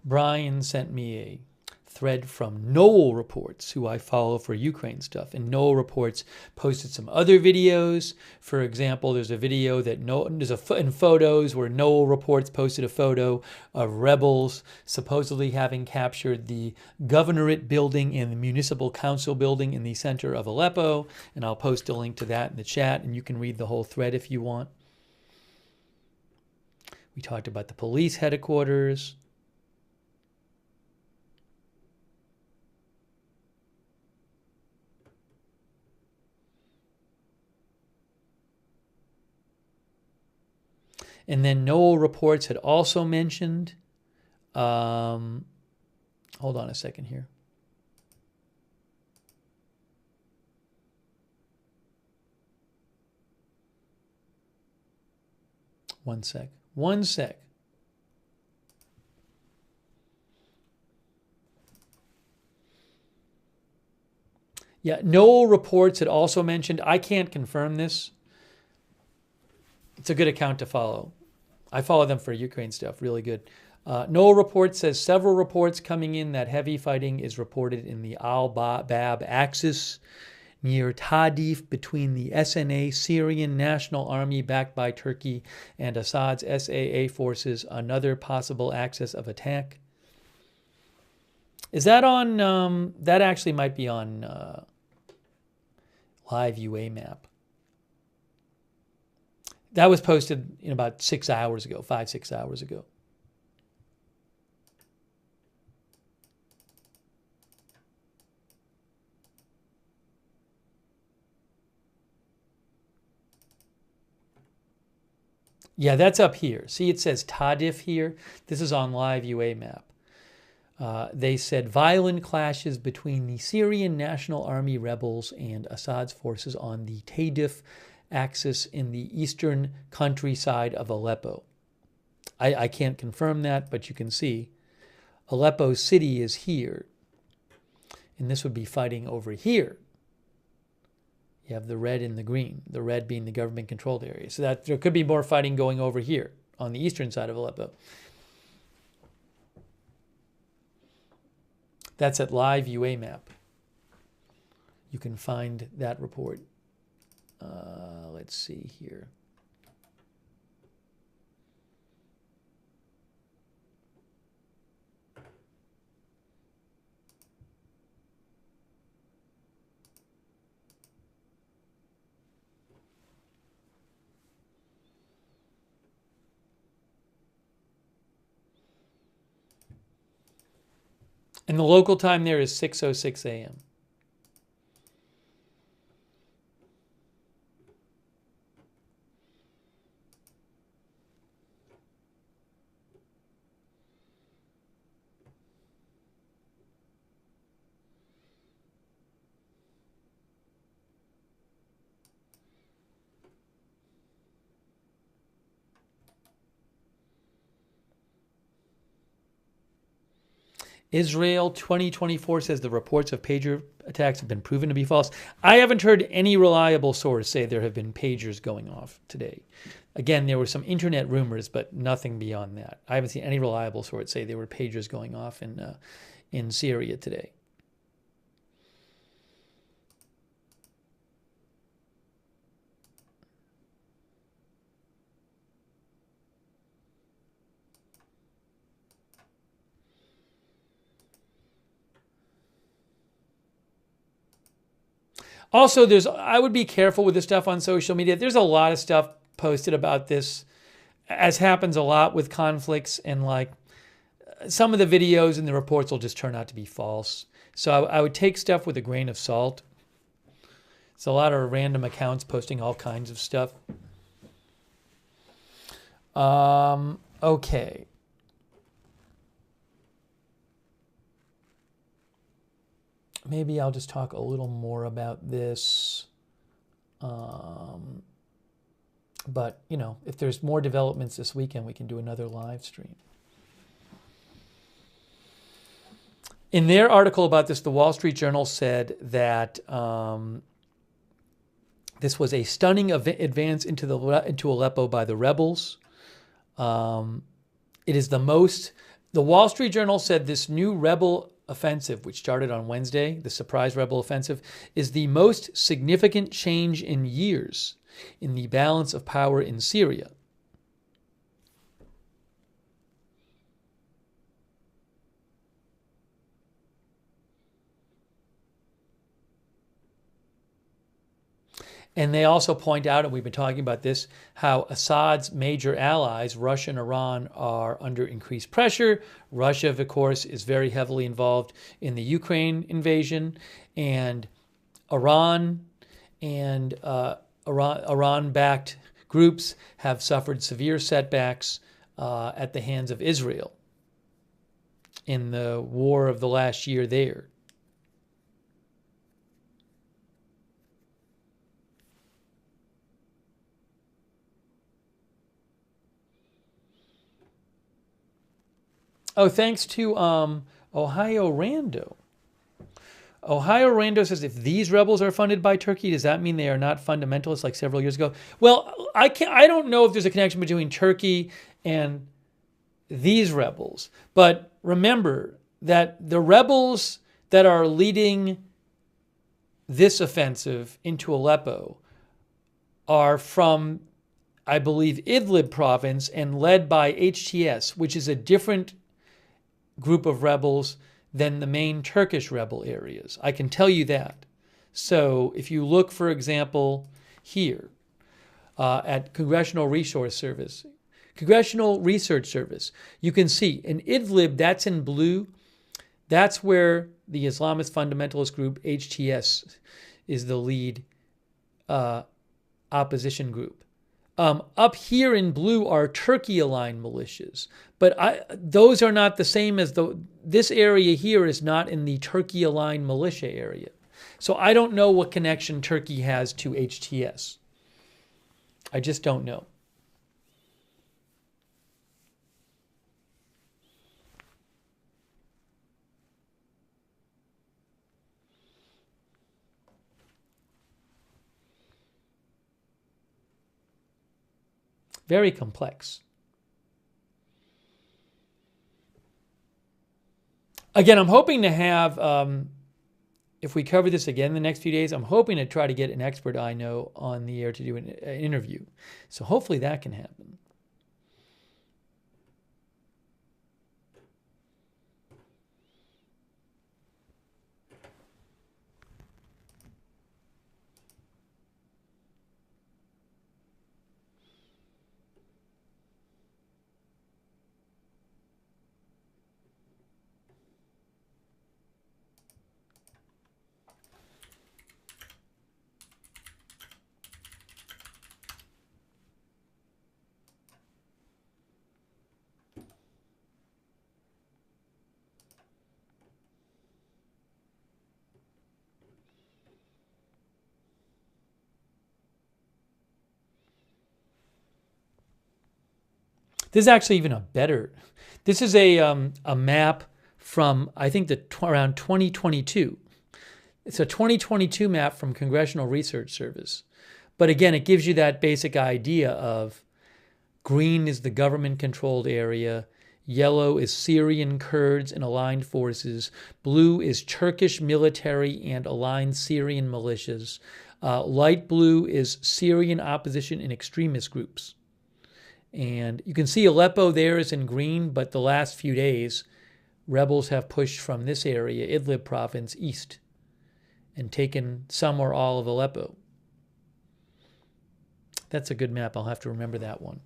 Brian, sent me a thread from Noel Reports, who I follow for Ukraine stuff. And Noel Reports posted some other videos. For example, there's a video that in photos where Noel Reports posted a photo of rebels supposedly having captured the governorate building and the municipal council building in the center of Aleppo. And I'll post a link to that in the chat, and you can read the whole thread if you want. We talked about the police headquarters. And then Noel Reports had also mentioned, hold on a second here. One sec. Yeah, Noel Reports had also mentioned, I can't confirm this. It's a good account to follow. I follow them for Ukraine stuff, really good. Noel Reports says several reports coming in that heavy fighting is reported in the Al-Bab axis near Tadif between the SNA, Syrian National Army backed by Turkey, and Assad's SAA forces, another possible axis of attack. Is that on, that actually might be on Live UA map. That was posted in about 6 hours ago, 5-6 hours ago. Yeah, that's up here. See, it says Tadif here. This is on Live UA map. They said violent clashes between the Syrian National Army rebels and Assad's forces on the Tadif axis in the eastern countryside of Aleppo. I can't confirm that, but you can see Aleppo city is here. And this would be fighting over here. You have the red and the green, the red being the government-controlled area. So that there could be more fighting going over here on the eastern side of Aleppo. That's at Live UA map. You can find that report. Let's see here. And the local time there is 6:06 a.m. Israel 2024 says the reports of pager attacks have been proven to be false. I haven't heard any reliable source say there have been pagers going off today. Again, there were some internet rumors, but nothing beyond that. I haven't seen any reliable source say there were pagers going off in Syria today. Also, I would be careful with this stuff on social media. There's a lot of stuff posted about this, as happens a lot with conflicts, and like some of the videos and the reports will just turn out to be false. So I would take stuff with a grain of salt. It's a lot of random accounts posting all kinds of stuff. Okay. Maybe I'll just talk a little more about this. But, you know, if there's more developments this weekend, we can do another live stream. In their article about this, the Wall Street Journal said that this was a stunning advance into Aleppo by the rebels. It is the Wall Street Journal said this new rebel offensive, which started on Wednesday, the surprise rebel offensive, is the most significant change in years in the balance of power in Syria. And they also point out, and we've been talking about this, how Assad's major allies, Russia and Iran, are under increased pressure. Russia, of course, is very heavily involved in the Ukraine invasion, and Iran and Iran-backed groups have suffered severe setbacks at the hands of Israel in the war of the last year there. Oh, thanks to Ohio Rando. Ohio Rando says, if these rebels are funded by Turkey, does that mean they are not fundamentalists like several years ago? Well, I don't know if there's a connection between Turkey and these rebels. But remember that the rebels that are leading this offensive into Aleppo are from, I believe, Idlib province and led by HTS, which is a different group of rebels than the main Turkish rebel areas. I can tell you that. So if you look, for example, here at Congressional Research Service, you can see in Idlib, that's in blue, that's where the Islamist fundamentalist group HTS is the lead opposition group. Up here in blue are Turkey-aligned militias, but those are not the same as this area here is not in the Turkey-aligned militia area. So I don't know what connection Turkey has to HTS. I just don't know. Very complex. Again, I'm hoping to have, if we cover this again in the next few days, I'm hoping to try to get an expert I know on the air to do an interview. So hopefully that can happen. This is actually even a better. This is a map from, I think, around 2022. It's a 2022 map from Congressional Research Service. But again, it gives you that basic idea of green is the government-controlled area, yellow is Syrian Kurds and aligned forces, blue is Turkish military and aligned Syrian militias, light blue is Syrian opposition and extremist groups. And you can see Aleppo there is in green, but the last few days, rebels have pushed from this area, Idlib province, east and taken some or all of Aleppo. That's a good map. I'll have to remember that one.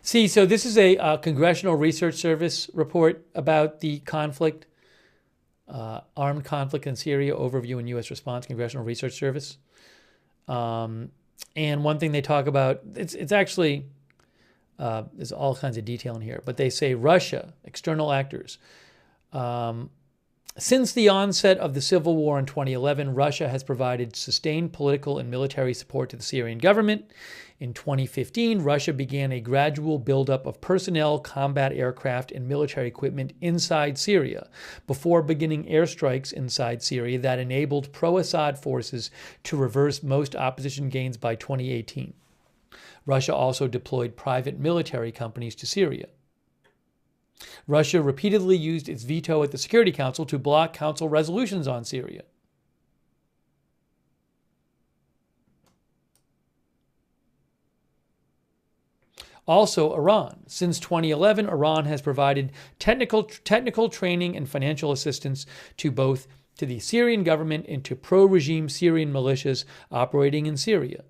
See, so this is a Congressional Research Service report about the conflict, armed conflict in Syria, overview and U.S. response, Congressional Research Service. And one thing they talk about, it's actually, there's all kinds of detail in here, but they say Russia, external actors. Since the onset of the civil war in 2011, Russia has provided sustained political and military support to the Syrian government. In 2015, Russia began a gradual buildup of personnel, combat aircraft, and military equipment inside Syria before beginning airstrikes inside Syria that enabled pro-Assad forces to reverse most opposition gains by 2018. Russia also deployed private military companies to Syria. Russia repeatedly used its veto at the Security Council to block council resolutions on Syria. Also, Iran. Since 2011, Iran has provided technical training and financial assistance to both the Syrian government and to pro-regime Syrian militias operating in Syria.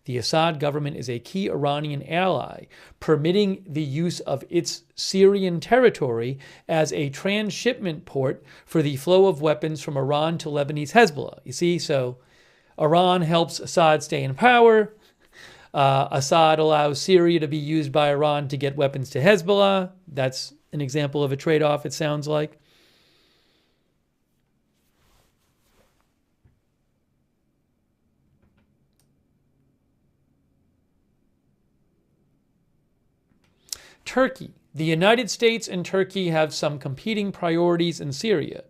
The Assad government is a key Iranian ally, permitting the use of its Syrian territory as a transshipment port for the flow of weapons from Iran to Lebanese Hezbollah. You see, so Iran helps Assad stay in power. Assad allows Syria to be used by Iran to get weapons to Hezbollah. That's an example of a trade-off, it sounds like. Turkey. The United States and Turkey have some competing priorities in Syria,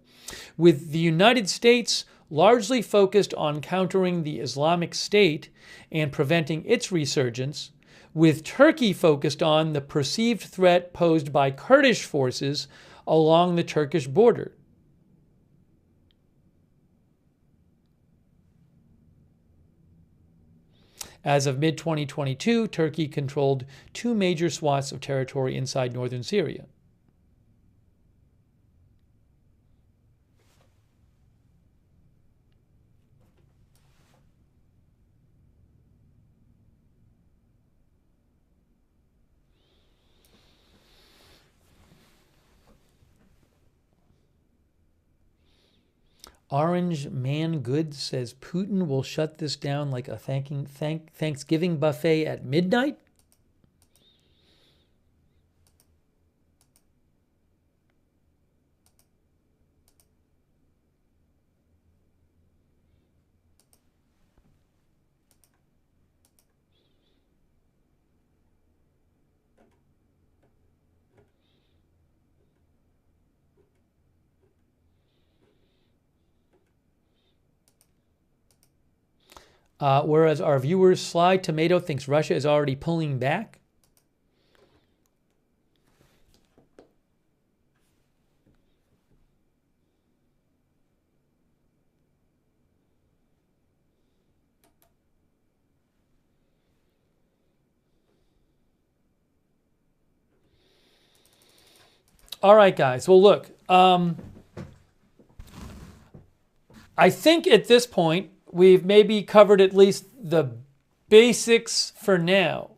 with the United States largely focused on countering the Islamic State and preventing its resurgence, with Turkey focused on the perceived threat posed by Kurdish forces along the Turkish border. As of mid-2022, Turkey controlled 2 major swaths of territory inside northern Syria. Orange Man Good says Putin will shut this down like a Thanksgiving buffet at midnight? Whereas our viewer Sly Tomato thinks Russia is already pulling back. All right, guys. Well, look, I think at this point, we've maybe covered at least the basics for now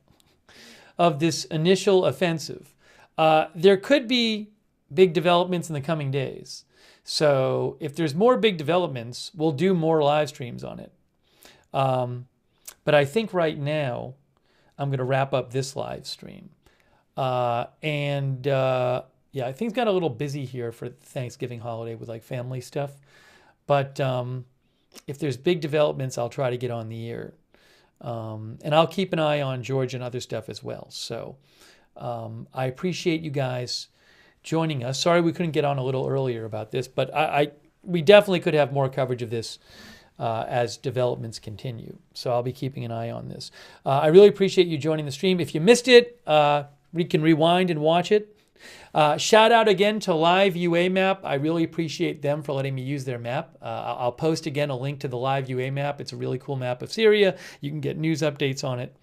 of this initial offensive. There could be big developments in the coming days. So if there's more big developments, we'll do more live streams on it. But I think right now, I'm going to wrap up this live stream. Yeah, I think it's got a little busy here for Thanksgiving holiday with like family stuff. But if there's big developments, I'll try to get on the air. And I'll keep an eye on George and other stuff as well. So I appreciate you guys joining us. Sorry we couldn't get on a little earlier about this, but we definitely could have more coverage of this as developments continue. So I'll be keeping an eye on this. I really appreciate you joining the stream. If you missed it, we can rewind and watch it. Shout out again to Live UA Map. I really appreciate them for letting me use their map. I'll post again a link to the Live UA Map. It's a really cool map of Syria. You can get news updates on it.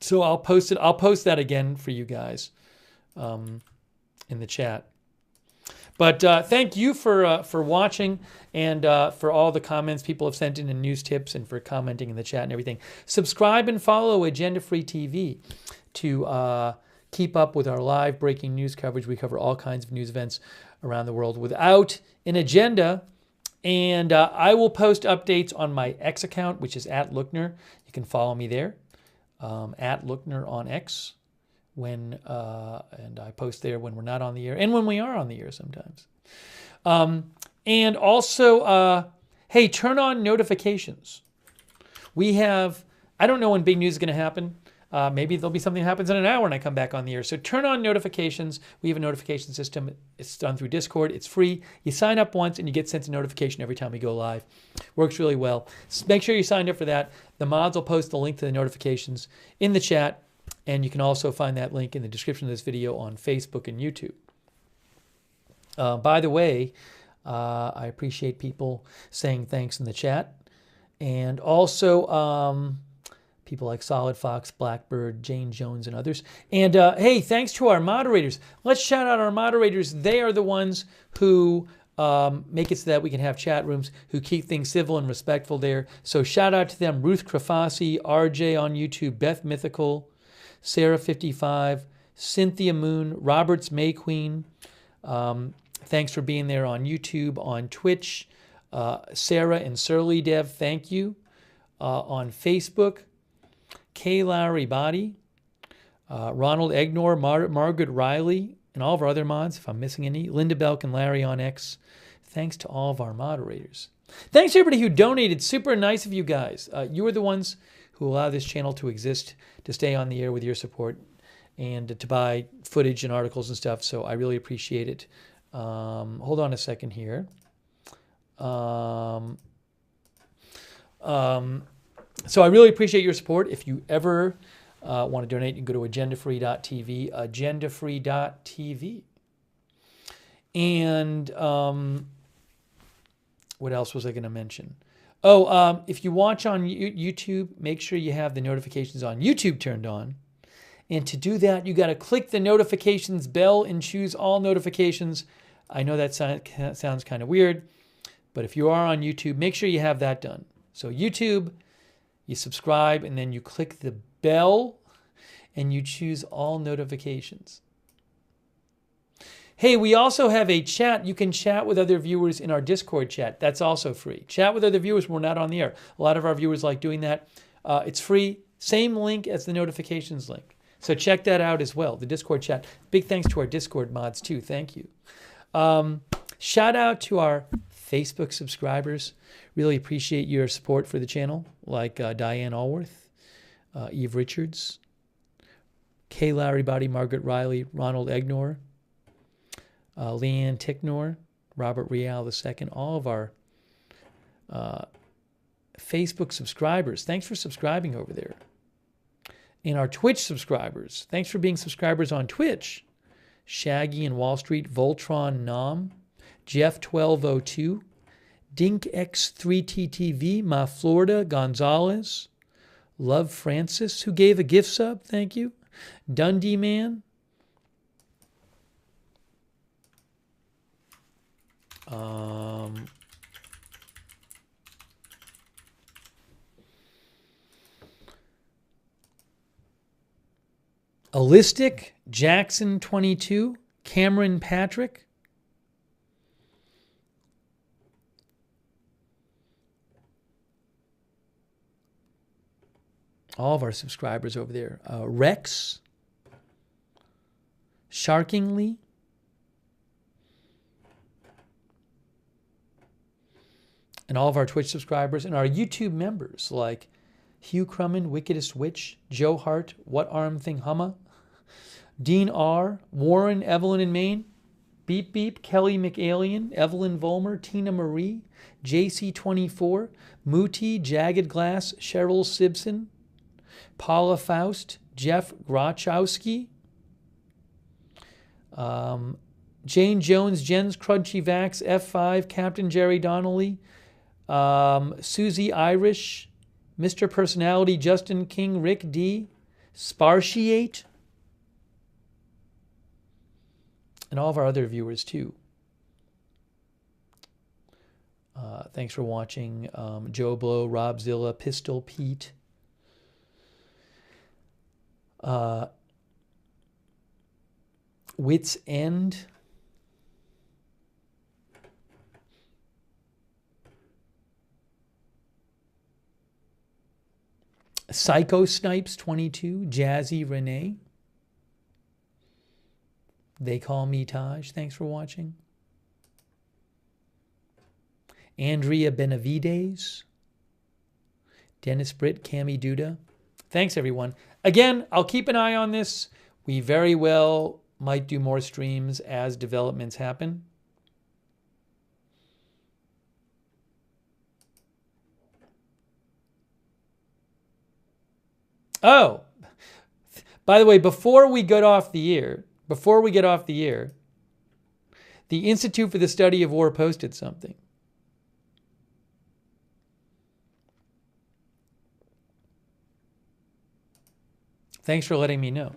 So I'll post it. I'll post that again for you guys in the chat. But thank you for watching and for all the comments people have sent in and news tips and for commenting in the chat and everything. Subscribe and follow Agenda Free TV to keep up with our live breaking news coverage. We cover all kinds of news events around the world without an agenda. And I will post updates on my X account, which is @Lookner. You can follow me there, @Lookner on X. And I post there when we're not on the air and when we are on the air sometimes. And also, hey, turn on notifications. We have, I don't know when big news is going to happen. Maybe there'll be something that happens in an hour when I come back on the air. So turn on notifications. We have a notification system. It's done through Discord. It's free. You sign up once and you get sent a notification every time we go live. Works really well. So make sure you signed up for that. The mods will post the link to the notifications in the chat. And you can also find that link in the description of this video on Facebook and YouTube. By the way, I appreciate people saying thanks in the chat. And also people like Solid Fox, Blackbird, Jane Jones, and others. And hey, thanks to our moderators. Let's shout out our moderators. They are the ones who make it so that we can have chat rooms, who keep things civil and respectful there. So shout out to them. Ruth Krafasi, RJ on YouTube, Beth Mythical, Sarah55, Cynthia Moon, Roberts May Queen. Thanks for being there on YouTube, on Twitch. Sarah and Surly Dev, thank you. On Facebook, Kay Lowry Body, Ronald Egnor, Margaret Riley, and all of our other mods, if I'm missing any. Linda Belk and Larry on X. Thanks to all of our moderators. Thanks to everybody who donated. Super nice of you guys. You are the ones who allow this channel to exist, to stay on the air with your support, and to buy footage and articles and stuff. So I really appreciate it. Hold on a second here. So I really appreciate your support. If you ever want to donate, you can go to agendafree.tv, agendafree.tv. And what else was I going to mention? Oh, if you watch on YouTube, make sure you have the notifications on YouTube turned on. And to do that, you got to click the notifications bell and choose all notifications. I know that sounds kind of weird, but if you are on YouTube, make sure you have that done. So YouTube, you subscribe, and then you click the bell, and you choose all notifications. Hey, we also have a chat. You can chat with other viewers in our Discord chat. That's also free. Chat with other viewers when we're not on the air. A lot of our viewers like doing that. It's free. Same link as the notifications link. So check that out as well, the Discord chat. Big thanks to our Discord mods, too. Thank you. Shout out to our Facebook subscribers. Really appreciate your support for the channel, like Diane Allworth, Eve Richards, Kay Lowry Body, Margaret Riley, Ronald Egnor, Leanne Ticknor, Robert Rial II, all of our Facebook subscribers. Thanks for subscribing over there. And our Twitch subscribers. Thanks for being subscribers on Twitch. Shaggy and Wall Street, Voltron Nom, Jeff1202, DinkX3TTV, Ma Florida, Gonzalez, Love Francis, who gave a gift sub, thank you. Dundee Man. Allistic, Jackson 22, Cameron Patrick, all of our subscribers over there. Rex, Sharkingly, and all of our Twitch subscribers, and our YouTube members like Hugh Crumman, Wickedest Witch, Joe Hart, What Arm Thing Humma, Dean R., Warren, Evelyn in Maine, Beep Beep, Kelly McAlien, Evelyn Volmer, Tina Marie, JC24, Mooti, Jagged Glass, Cheryl Simpson, Paula Faust, Jeff Grachowski, Jane Jones, Jens Crunchy Vax, F5, Captain Jerry Donnelly, Susie Irish, Mr. Personality, Justin King, Rick D, Spartiate, and all of our other viewers too. Thanks for watching. Joe Blow, Robzilla, Pistol Pete. Wits End. Psycho Snipes 22, Jazzy Renee. They Call Me Taj. Thanks for watching. Andrea Benavides. Dennis Britt, Cami Duda. Thanks, everyone. Again, I'll keep an eye on this. We very well might do more streams as developments happen. Oh, by the way, before we get off the air, the Institute for the Study of War posted something. Thanks for letting me know.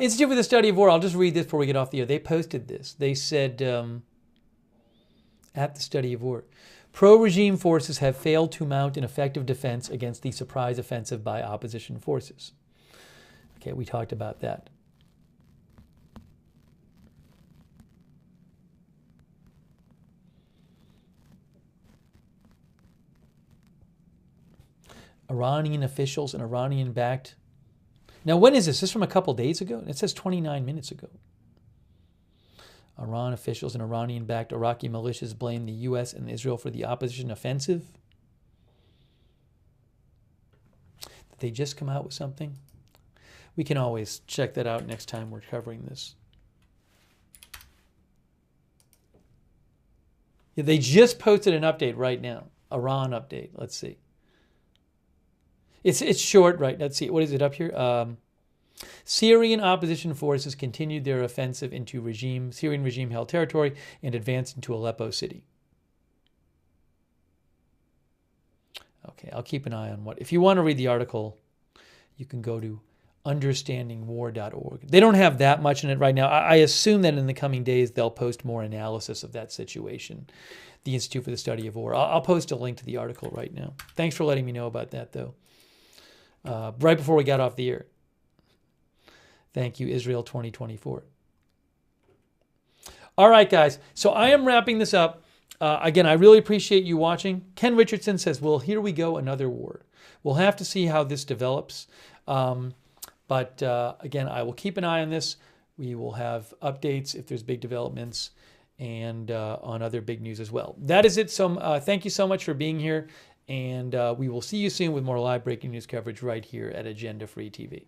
Institute for the Study of War, I'll just read this before we get off the air. They posted this. They said, at the Study of War, pro-regime forces have failed to mount an effective defense against the surprise offensive by opposition forces. Okay, we talked about that. Iranian officials and Iranian-backed. Now, when is this? This is from a couple days ago? It says 29 minutes ago. Iran officials and Iranian-backed Iraqi militias blame the U.S. and Israel for the opposition offensive. Did they just come out with something? We can always check that out next time we're covering this. Yeah, they just posted an update right now. Iran update. Let's see. It's short, right? Let's see. What is it up here? Syrian opposition forces continued their offensive into Syrian regime-held territory and advanced into Aleppo city. Okay, I'll keep an eye on what. If you want to read the article, you can go to understandingwar.org. They don't have that much in it right now. I assume that in the coming days they'll post more analysis of that situation. The Institute for the Study of War. I'll post a link to the article right now. Thanks for letting me know about that, though. Right before we got off the air. Thank you, Israel 2024. All right, guys. So I am wrapping this up. Again, I really appreciate you watching. Ken Richardson says, well, here we go, another war. We'll have to see how this develops. But again, I will keep an eye on this. We will have updates if there's big developments and on other big news as well. That is it. So thank you so much for being here. And we will see you soon with more live breaking news coverage right here at Agenda Free TV.